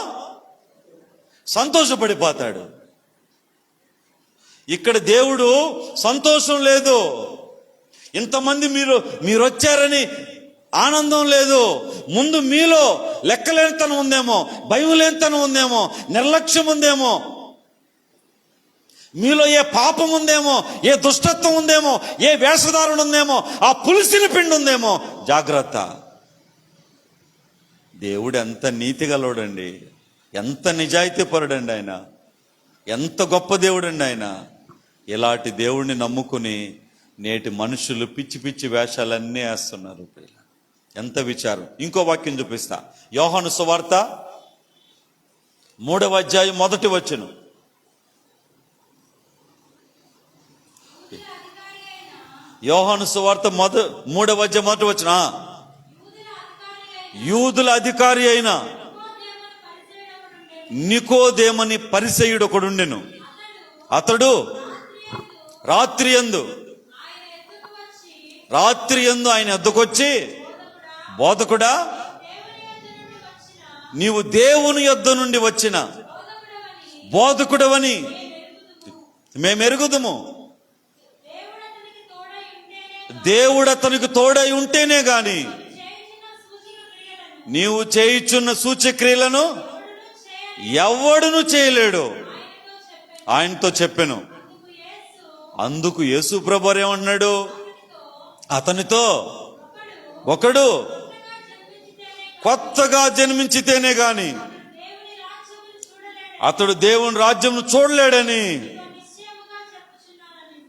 S1: సంతోషపడిపోతాడు. ఇక్కడ దేవుడు సంతోషం లేదు, ఇంతమంది మీరు వచ్చారని ఆనందం లేదు. ముందు మీలో లెక్కలేనితనం ఉందేమో, భయం లేనితనం ఉందేమో, నిర్లక్ష్యం ఉందేమో, మీలో ఏ పాపం ఉందేమో, ఏ దుష్టత్వం ఉందేమో, ఏ వేషధారణ ఉందేమో, ఆ పులిసిన పిండి ఉందేమో జాగ్రత్త. దేవుడు ఎంత నీతిగలవాడండి, ఎంత నిజాయితీపరుడండి ఆయన, ఎంత గొప్ప దేవుడండి ఆయన. ఇలాంటి దేవుడిని నమ్ముకుని నేటి మనుషులు పిచ్చి పిచ్చి వేషాలన్నీ వేస్తున్నారు. ఎంత విచారం. ఇంకో వాక్యం చూపిస్తా, యోహాను సువార్త 3వ అధ్యాయం 1వ వచనం. యోహాను సువార్త 3వ అధ్యాయం 1వ వచనం. యూదుల అధికారి అయిన నికోదేమని పరిసయ్యుడు ఒకడుండెను. అతడు రాత్రియందు ఆయన ఎద్దుకొచ్చి, బోధకుడా, నీవు దేవుని యొద్ద నుండి వచ్చిన బోధకుడవని మేమెరుగుదుము. దేవుడు అతనికి తోడై ఉంటేనే గాని నీవు చేయుచున్న సూచక్రియలను ఎవడును చేయలేడు ఆయనతో చెప్పెను. అందుకు యేసు ప్రభువు ఏమన్నాడు? అతనితో, ఒకడు కొత్తగా జన్మించితేనే గాని అతడు దేవుని రాజ్యం చూడలేడని.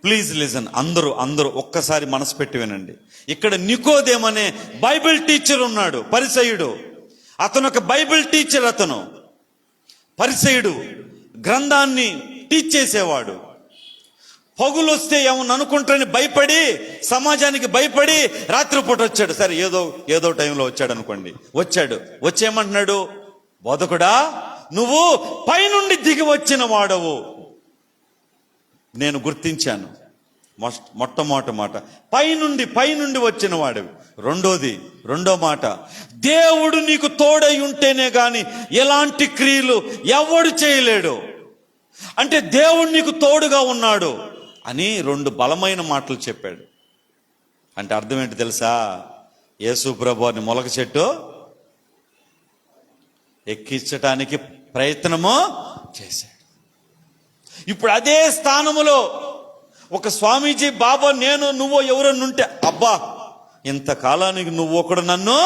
S1: ప్లీజ్ లిజన్, అందరూ ఒక్కసారి మనసు పెట్టి వినండి. ఇక్కడ నికోదేమనే బైబిల్ టీచర్ ఉన్నాడు, పరిసయ్యుడు. అతను ఒక బైబిల్ టీచర్. అతను పరిసయ్యుడు, గ్రంథాన్ని టీచ్ చేసేవాడు. పగులు వస్తే ఏమన్నా అనుకుంటారని భయపడి, సమాజానికి భయపడి రాత్రిపూట వచ్చాడు. సరే, ఏదో టైంలో వచ్చాడు అనుకోండి. వచ్చేమంటున్నాడు? బోధకుడా, నువ్వు పైనుండి దిగి వచ్చిన వాడవు, నేను గుర్తించాను. మొట్టమొదటి మాట పైనుండి వచ్చిన వాడివి. రెండో మాట, దేవుడు నీకు తోడై ఉంటేనే గాని ఎలాంటి క్రియలు ఎవడు చేయలేడు. అంటే దేవుడు నీకు తోడుగా ఉన్నాడు అని 2 బలమైన మాటలు చెప్పాడు. అంటే అర్థం ఏంటి తెలుసా? యేసు ప్రభువుని మొలక చెట్టు ఎక్కించటానికి ప్రయత్నము చేశాడు. ఇప్పుడు అదే స్థానములో ఒక స్వామీజీ, బాబా నేను నువ్వు ఎవరన్నుంటే, అబ్బా ఇంతకాలానికి నువ్వు ఒకడు నన్ను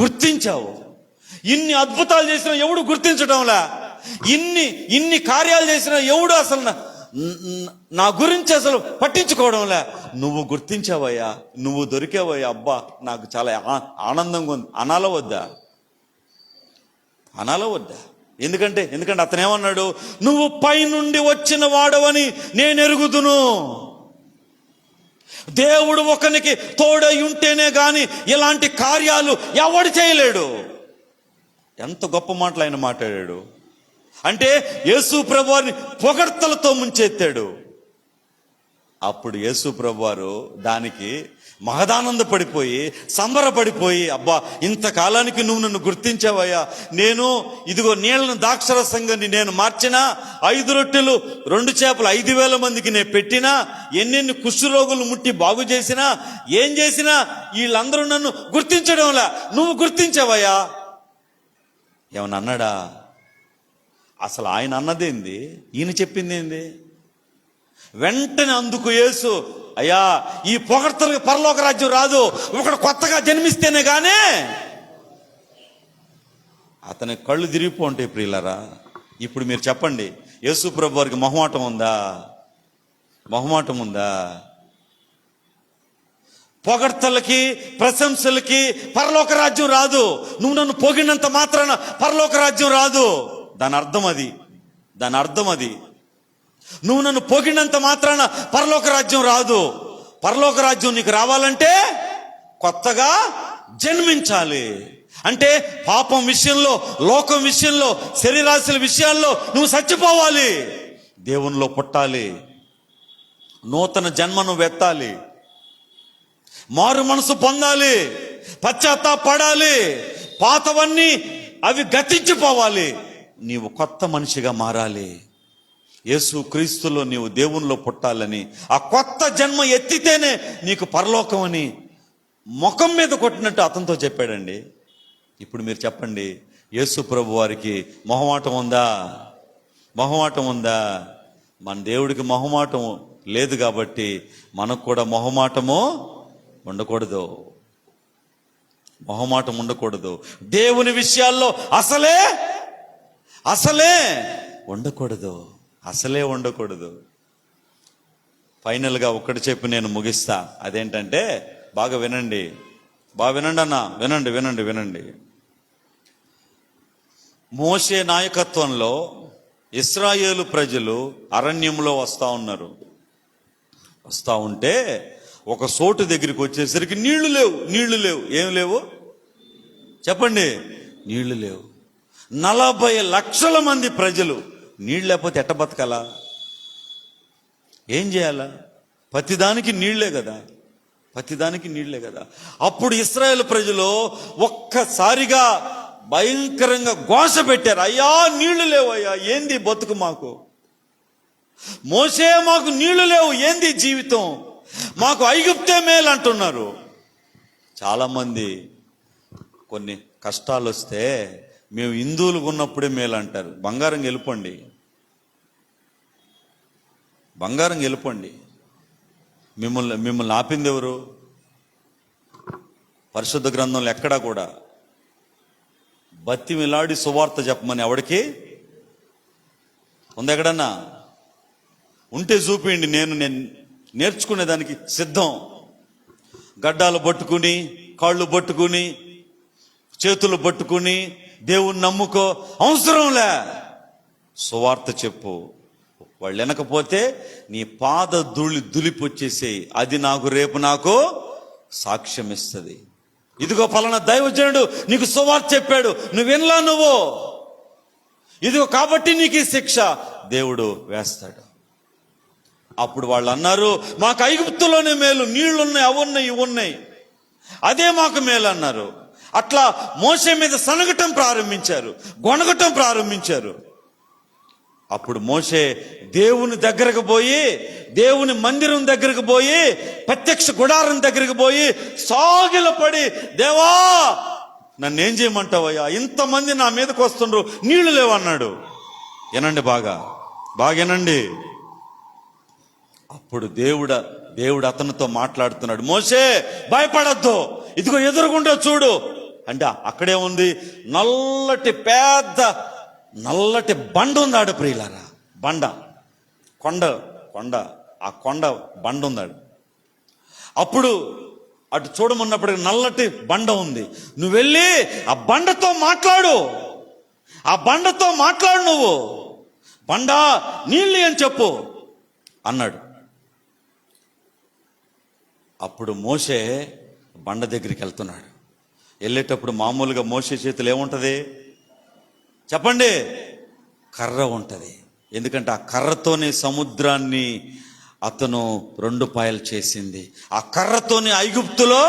S1: గుర్తించావు. ఇన్ని అద్భుతాలు చేసిన ఎవడు గుర్తించడంలా, ఇన్ని కార్యాలు చేసిన ఎవడు అసలు నా గురించి అసలు పట్టించుకోవడంలే. నువ్వు గుర్తించావయ్యా, నువ్వు దొరికావయ్యా, అబ్బా నాకు చాలా ఆనందంగా ఉంది అనాలో వద్దా? ఎందుకంటే అతను ఏమన్నాడు? నువ్వు పైనుండి వచ్చిన వాడవని నేను ఎరుగుదును. దేవుడు ఒకనికి తోడై ఉంటేనే గాని ఇలాంటి కార్యాలు ఎవడు చేయలేడు. ఎంత గొప్ప మాటలు ఆయన మాట్లాడాడు. అంటే యేసు ప్రభువారిని పొగడ్తలతో ముంచెత్తాడు. అప్పుడు యేసు ప్రభువారు దానికి మహదానందపడిపోయి సంబరపడిపోయి, అబ్బా ఇంతకాలానికి నువ్వు నన్ను గుర్తించావయ్యా, నేను ఇదిగో నీళ్ళను ద్రాక్షరసంగా నేను మార్చినా, 5 రొట్టెలు 2 చేపలు 5,000 మందికి నేను పెట్టినా, ఎన్నెన్ని కుష్ఠరోగులు ముట్టి బాగు చేసినా, ఏం చేసినా వీళ్ళందరూ నన్ను గుర్తించడంలా, నువ్వు గుర్తించావయ్యా. ఏమన్నా అన్నాడా? అసలు ఆయన అన్నదేంది, ఈయన చెప్పింది ఏంది? వెంటనే అందుకు యేసు, అయ్యా ఈ పొగడ్తలకు పరలోక రాజ్యం రాదు, ఒకడు కొత్తగా జన్మిస్తేనే గానే. అతని కళ్ళు తిరిగిపో ఉంటాయి ప్రియులారా. ఇప్పుడు మీరు చెప్పండి, యేసు ప్రభు వారికి మొహమాటం ఉందా? పొగడ్తలకి ప్రశంసలకి పరలోక రాజ్యం రాదు. నువ్వు నన్ను పొగిడినంత మాత్రాన పరలోక రాజ్యం రాదు. దాని అర్థం అది. నువ్వు నన్ను పొగిడినంత మాత్రాన పరలోక రాజ్యం రాదు. పరలోక రాజ్యం నీకు రావాలంటే కొత్తగా జన్మించాలి. అంటే పాపం విషయంలో, లోకం విషయంలో, శరీరాశుల విషయాల్లో నువ్వు చచ్చిపోవాలి, దేవునిలో పుట్టాలి, నూతన జన్మను వెత్తాలి, మారు మనసు పొందాలి, పశ్చాత్తాపడాలి, పాతవన్నీ అవి గతించిపోవాలి, నీవు కొత్త మనిషిగా మారాలి. యేసు క్రీస్తులో నీవు దేవునిలో పుట్టాలని, ఆ కొత్త జన్మ ఎత్తితేనే నీకు పరలోకం అని ముఖం మీద కొట్టినట్టు అతనితో చెప్పాడండి. ఇప్పుడు మీరు చెప్పండి, యేసు ప్రభు వారికి మొహమాటం ఉందా? మన దేవుడికి మొహమాటం లేదు కాబట్టి మనకు కూడా మొహమాటం ఉండకూడదు. దేవుని విషయాల్లో అసలే ఉండకూడదు. ఫైనల్గా ఒక్కటి చెప్పి నేను ముగిస్తా. అదేంటంటే, బాగా వినండి అన్న, వినండి. మోషే నాయకత్వంలో ఇశ్రాయేలు ప్రజలు అరణ్యంలో వస్తా ఉంటే ఒక చోటు దగ్గరికి వచ్చేసరికి నీళ్లు లేవు. ఏం లేవు చెప్పండి? నీళ్లు లేవు. 40 లక్షల మంది ప్రజలు నీళ్ళు లేకపోతే ఎట్ట బతకాలా? ఏం చేయాలా? ప్రతిదానికి నీళ్లే కదా. అప్పుడు ఇశ్రాయేలు ప్రజలు ఒక్కసారిగా భయంకరంగా ఘోష పెట్టారు, అయ్యా నీళ్లు లేవు, అయ్యా ఏంది బతుకు మాకు, మోసే మాకు నీళ్లు లేవు, ఏంది జీవితం, మాకు ఐగుప్తే మేలు అంటున్నారు. చాలామంది కొన్ని కష్టాలు వస్తే మేము హిందువులుగా ఉన్నప్పుడే మేలు అంటారు. బంగారం గెలుపండి. మిమ్మల్ని ఆపింది ఎవరు? పరిశుద్ధ గ్రంథంలో ఎక్కడా కూడా బతిమిలాడి సువార్త చెప్పమని ఎవడికి ఉంది? ఎక్కడన్నా ఉంటే చూపించండి, నేను నేర్చుకునేదానికి సిద్ధం. గడ్డాలు పట్టుకుని, కాళ్ళు పట్టుకుని, చేతులు పట్టుకుని దేవుణ్ణి నమ్ముకో, అవసరంలే, సువార్త చెప్పు. వాళ్ళు వినకపోతే నీ పాద దులిపొచ్చేసేయి, అది రేపు నాకు సాక్ష్యం ఇస్తుంది. ఇదిగో పలానా దైవజనుడు నీకు సువార్త చెప్పాడు, నువ్వు వినలా, ఇదిగో కాబట్టి నీకు ఈ శిక్ష దేవుడు వేస్తాడు. అప్పుడు వాళ్ళు అన్నారు, మాకు ఐగుప్తులోనే మేలు, నీళ్లున్నాయి, అవున్నాయి, ఇవున్నాయి, అదే మాకు మేలు అన్నారు. అట్లా మోషే మీద సనగటం ప్రారంభించారు, గొనగటం ప్రారంభించారు. అప్పుడు మోషే దేవుని దగ్గరకు పోయి, దేవుని మందిరం దగ్గరకు పోయి, ప్రత్యక్ష గుడారం దగ్గరకు పోయి సాగిలపడి, దేవా నన్నేం చేయమంటావయ్యా, ఇంతమంది నా మీదకి వస్తుండ్రు, నీళ్లు లేవన్నాడు. వినండి, బాగా వినండి. అప్పుడు దేవుడు అతనితో మాట్లాడుతున్నాడు, మోషే భయపడద్దు, ఇదిగో ఎదురుగుండా చూడు అంటే అక్కడే ఉంది నల్లటి బండ ఉందాడు. ప్రియులారా, కొండ ఆ కొండ బండ ఉందాడు. అప్పుడు అటు చూడమన్నప్పటికీ నల్లటి బండ ఉంది. నువ్వు వెళ్ళి ఆ బండతో మాట్లాడు, నువ్వు బండ నీళ్ళు అని చెప్పు అన్నాడు. అప్పుడు మోషే బండ దగ్గరికి వెళ్తున్నాడు. వెళ్ళేటప్పుడు మామూలుగా మోషే చేతులు ఏముంటది చెప్పండి? కర్ర ఉంటది. ఎందుకంటే ఆ కర్రతోనే సముద్రాన్ని అతను 2 పాయలు చేసింది. ఆ కర్రతోనే ఐగుప్తులో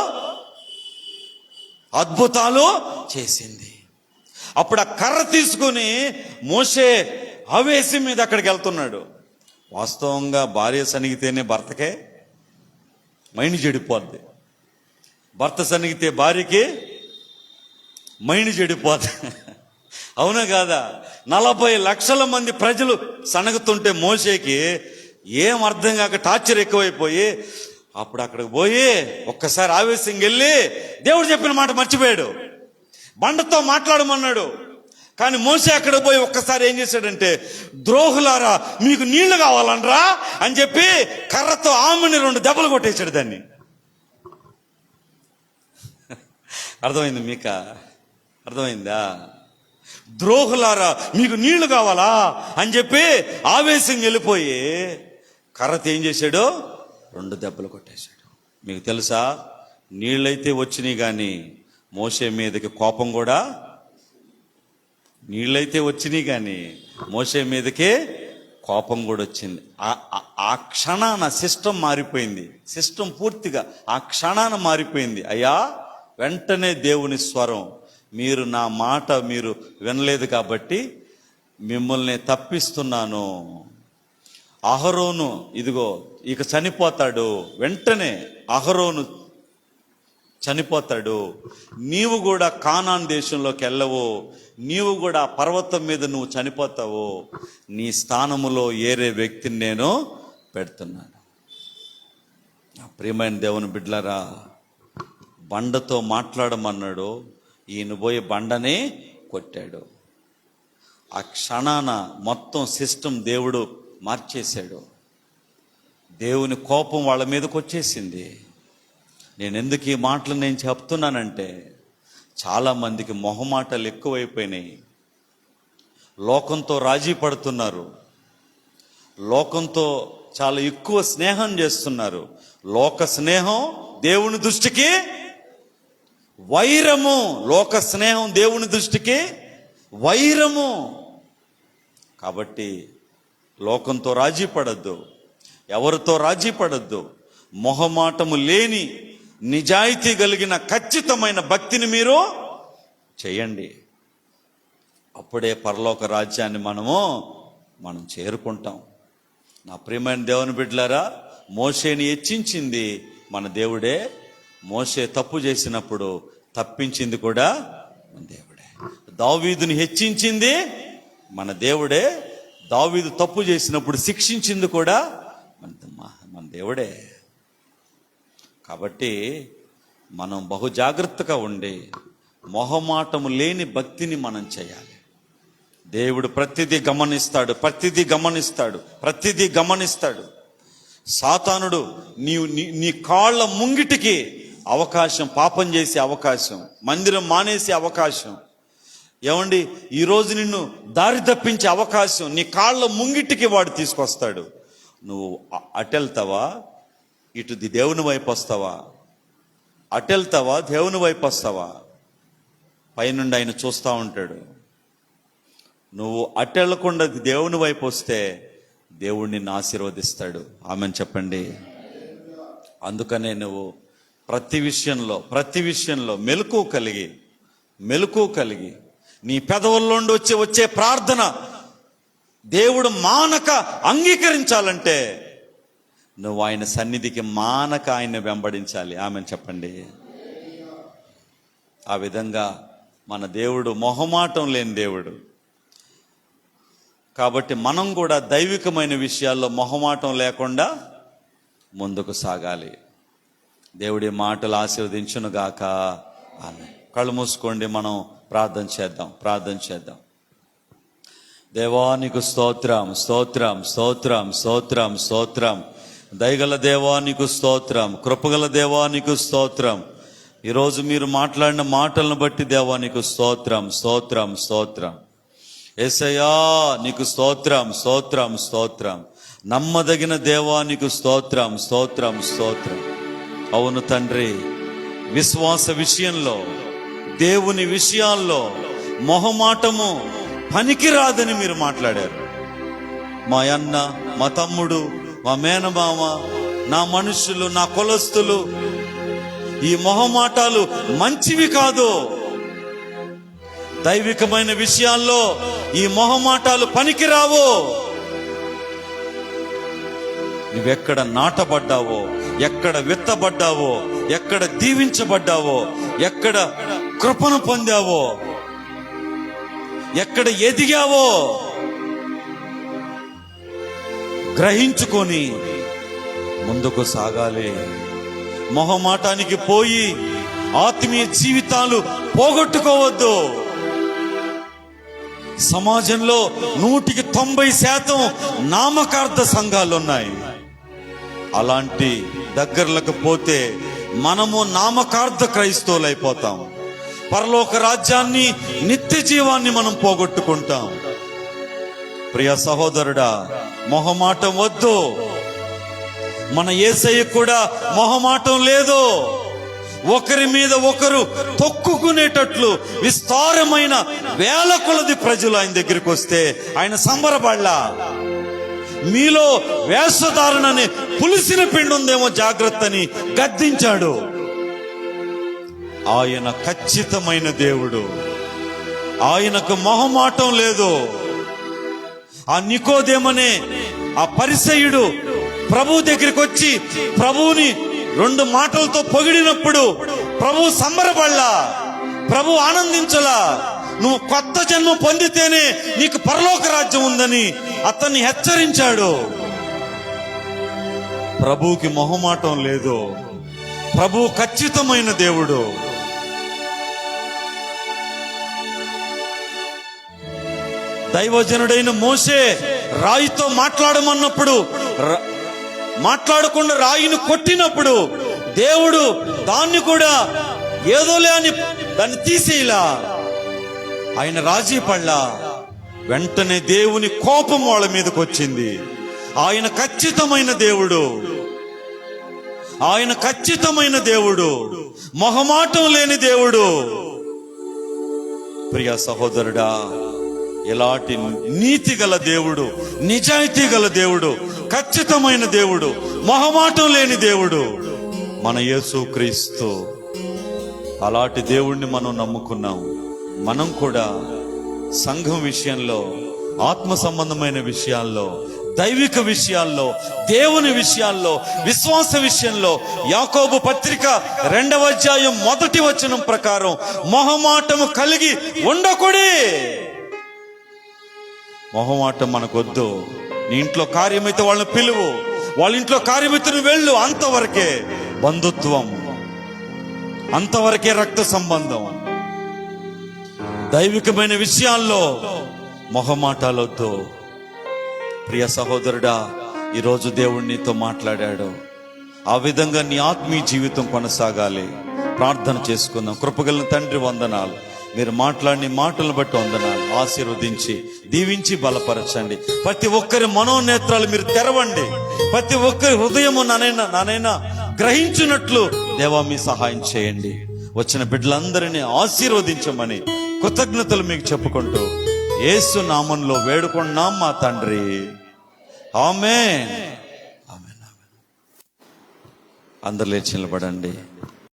S1: అద్భుతాలు చేసింది. అప్పుడు ఆ కర్ర తీసుకుని మోషే ఆవేశం మీద అక్కడికి వెళ్తున్నాడు. వాస్తవంగా భార్య సనిగితేనే భర్తకే మైండ్ చెడిపోద్ది, భర్త సనిగితే భార్యకి మైండ్ చెడిపోద్ది. అవునా కాదా? 40 లక్షల మంది ప్రజలు సనగుతుంటే మోషేకి ఏం అర్థం కాక టార్చర్ ఎక్కువైపోయి అప్పుడు అక్కడికి పోయి ఒక్కసారి ఆవేశంగా వెళ్ళి దేవుడు చెప్పిన మాట మర్చిపోయాడు. బండతో మాట్లాడమన్నాడు. కానీ మోషే అక్కడ పోయి ఒక్కసారి ఏం చేశాడంటే, ద్రోహులారా మీకు నీళ్లు కావాలనరా అని చెప్పి కర్రతో ఆమెని 2 దెబ్బలు కొట్టేశాడు దాన్ని. అర్థమైంది మీకు? అర్థమైందా? ద్రోహులారా మీకు నీళ్లు కావాలా అని చెప్పి ఆవేశం వెళ్ళిపోయి కర్రతో ఏం చేశాడు? 2 దెబ్బలు కొట్టేశాడు. మీకు తెలుసా, నీళ్ళైతే వచ్చినాయి కానీ మోషే మీదకి కోపం కూడా, నీళ్ళైతే వచ్చినాయి కానీ మోషే మీదకే కోపం కూడా వచ్చింది. ఆ క్షణాన సిస్టమ్ మారిపోయింది. సిస్టమ్ పూర్తిగా ఆ క్షణాన మారిపోయింది. అయ్యా, వెంటనే దేవుని స్వరం, మీరు నా మాట మీరు వినలేదు కాబట్టి మిమ్మల్ని తప్పిస్తున్నాను. అహరోను ఇదిగో ఇక చనిపోతాడు, వెంటనే అహరోను చనిపోతాడు, నీవు కూడా కానాన్ దేశంలోకి వెళ్ళవు, నీవు కూడా పర్వతం మీద నువ్వు చనిపోతావు, నీ స్థానములో ఏరే వ్యక్తిని నేను పెడుతున్నాను. ప్రియమైన దేవుని బిడ్డలారా, బండతో మాట్లాడమన్నాడు, ఈయన పోయి బండని కొట్టాడు. ఆ క్షణాన మొత్తం సిస్టమ్ దేవుడు మార్చేశాడు. దేవుని కోపం వాళ్ళ మీదకి వచ్చేసింది. నేను ఎందుకు ఈ మాటలు నేను చెప్తున్నానంటే, చాలామందికి మొహమాటలు ఎక్కువైపోయినాయి. లోకంతో రాజీ పడుతున్నారు, లోకంతో చాలా ఎక్కువ స్నేహం చేస్తున్నారు. లోక స్నేహం దేవుని దృష్టికి వైరము, లోక స్నేహం దేవుని దృష్టికి వైరము. కాబట్టి లోకంతో రాజీ పడద్దు, ఎవరితో రాజీ పడద్దు. మొహమాటము లేని నిజాయితీ కలిగిన ఖచ్చితమైన భక్తిని మీరు చేయండి. అప్పుడే పరలోక రాజ్యాన్ని మనం చేరుకుంటాం. నా ప్రియమైన దేవుని బిడ్డలారా, మోషేని హెచ్చించింది మన దేవుడే. మోషే తప్పు చేసినప్పుడు తప్పించింది కూడా మన దేవుడే. దావీదుని హెచ్చించింది మన దేవుడే. దావీదు తప్పు చేసినప్పుడు శిక్షించింది కూడా మన దేవుడే. కాబట్టి మనం బహు జాగ్రత్తగా ఉండి మొహమాటము లేని భక్తిని మనం చేయాలి. దేవుడు ప్రతిదీ గమనిస్తాడు. సాతానుడు నీ కాళ్ళ ముంగిటికి అవకాశం, పాపం చేసే అవకాశం, మందిరం మానేసే అవకాశం, ఏమండి ఈరోజు నిన్ను దారి తప్పించే అవకాశం నీ కాళ్ళ ముంగిటికి వాడు తీసుకొస్తాడు. నువ్వు అటెళ్తావా, ఇటు దేవుని వైపు వస్తావా? అటెళ్తావా, దేవుని వైపు వస్తావా? పైనుండి ఆయన చూస్తూ ఉంటాడు. నువ్వు అటెళ్ళకుండా దేవుని వైపు వస్తే దేవుడు నిన్ను ఆశీర్వదిస్తాడు. ఆమెను చెప్పండి. అందుకనే నువ్వు ప్రతి విషయంలో మెలకువ కలిగి నీ పెదవుల్లోండి వచ్చే ప్రార్థన దేవుడు మానక అంగీకరించాలంటే నువ్వు ఆయన సన్నిధికి మానక ఆయన వెంబడించాలి. ఆమెను చెప్పండి. ఆ విధంగా మన దేవుడు మొహమాటం లేని దేవుడు కాబట్టి మనం కూడా దైవికమైన విషయాల్లో మొహమాటం లేకుండా ముందుకు సాగాలి. దేవుడి మాటలు ఆశీర్వదించునుగాక. ఆమె. కళ్ళు మూసుకోండి, మనం ప్రార్థన చేద్దాం. దేవా నీకు స్తోత్రం. దయగల దేవా నీకు స్తోత్రం. కృపగల దేవా నీకు స్తోత్రం. ఈరోజు మీరు మాట్లాడిన మాటలను బట్టి దేవా నీకు స్తోత్రం. యేసయ్యా నీకు స్తోత్రం. నమ్మదగిన దేవా నీకు స్తోత్రం. అవును తండ్రి, విశ్వాస విషయంలో, దేవుని విషయాల్లో మొహమాటము పనికిరాదని మీరు మాట్లాడారు. మా అన్న, మా తమ్ముడు, మా మేనమామ, నా మనుషులు, నా కులస్తులు, ఈ మొహమాటాలు మంచివి కాదు. దైవికమైన విషయాల్లో ఈ మొహమాటాలు పనికిరావు. నువ్వెక్కడ నాటబడ్డావో, ఎక్కడ విత్తబడ్డావో, ఎక్కడ దీవించబడ్డావో, ఎక్కడ కృపను పొందావో, ఎక్కడ ఎదిగావో గ్రహించుకొని ముందుకు సాగాలి. మొహమాటానికి పోయి ఆత్మీయ జీవితాలు పోగొట్టుకోవద్దు. సమాజంలో 90% నామకార్థ సంఘాలు ఉన్నాయి. అలాంటి దగ్గరలకు పోతే మనము నామకార్థ క్రైస్తవులు అయిపోతాం. పరలోక రాజ్యాన్ని, నిత్య జీవాన్ని మనం పోగొట్టుకుంటాం. ప్రియ సహోదరుడా, మొహమాటం వద్దు. మన యేసయ్య కూడా మొహమాటం లేదు. ఒకరి మీద ఒకరు తొక్కుకునేటట్లు విస్తారమైన వేల కొలది ప్రజలు ఆయన దగ్గరికి వస్తే ఆయన సంబరపడలా. మీలో వేషధారణని పులిసిన పిండి ఉందేమో జాగ్రత్తని గద్దించాడు. ఆయన ఖచ్చితమైన దేవుడు, ఆయనకు మొహమాటం లేదు. ఆ నికోదేమనే ఆ పరిసయ్యుడు ప్రభు దగ్గరికి వచ్చి ప్రభువుని 2 మాటలతో పొగిడినప్పుడు ప్రభు సంబరపడలా, ప్రభు ఆనందించలా. నువ్వు కొత్త జన్మ పొందితేనే నీకు పరలోక రాజ్యం ఉందని అతన్ని హెచ్చరించాడు. ప్రభువుకి మొహమాటం లేదు. ప్రభు ఖచ్చితమైన దేవుడు. దైవజనుడైన మోషే రాయితో మాట్లాడమన్నప్పుడు మాట్లాడకుండా రాయిని కొట్టినప్పుడు దేవుడు దాన్ని కూడా ఏదోలే అని దాన్ని తీసేయలా. ఆయన రాజీ పడలా. వెంటనే దేవుని కోపం వాళ్ళ మీదకి వచ్చింది. ఆయన ఖచ్చితమైన దేవుడు, మొహమాటం లేని దేవుడు. ప్రియ సహోదరుడా, ఎలాంటి నీతి గల దేవుడు, నిజాయితీ గల దేవుడు, ఖచ్చితమైన దేవుడు, మొహమాటం లేని దేవుడు మన యేసుక్రీస్తు. అలాంటి దేవుణ్ణి మనం నమ్ముకున్నాం. మనం కూడా సంఘం విషయంలో, ఆత్మ సంబంధమైన విషయాల్లో, దైవిక విషయాల్లో, దేవుని విషయాల్లో, విశ్వాస విషయంలో యాకోబు పత్రిక 2వ అధ్యాయం 1వ వచనం ప్రకారం మొహమాటము కలిగి ఉండకూడదు. మొహమాటం మనకొద్దు. నీ ఇంట్లో కార్యమైతే వాళ్ళని పిలువు, వాళ్ళ ఇంట్లో కార్యమైతే నువ్వు వెళ్ళు. అంతవరకే బంధుత్వం, అంతవరకే రక్త సంబంధం. దైవికమైన విషయాల్లో మొహమాటాలొద్దు. ప్రియ సహోదరుడా, ఈరోజు దేవుడు నీతో మాట్లాడాడు. ఆ విధంగా నీ ఆత్మీయ జీవితం కొనసాగాలి. ప్రార్థన చేసుకుందాం. కృపగల తండ్రి, వందనాలు. మీరు మాట్లాడిన మాటలను బట్టి వందనాలు. ఆశీర్వదించి దీవించి బలపరచండి. ప్రతి ఒక్కరి మనోనేత్రాలు మీరు తెరవండి. ప్రతి ఒక్కరి హృదయము నానైనా గ్రహించినట్లు దేవా మీ సహాయం చేయండి. వచ్చిన బిడ్డలందరినీ ఆశీర్వదించమని కృతజ్ఞతలు మీకు చెప్పుకుంటూ యేసు నామంలో వేడుకున్నాం మా తండ్రి, ఆమేన్. ఆమేన్. అందరు లేచి నిలబడండి.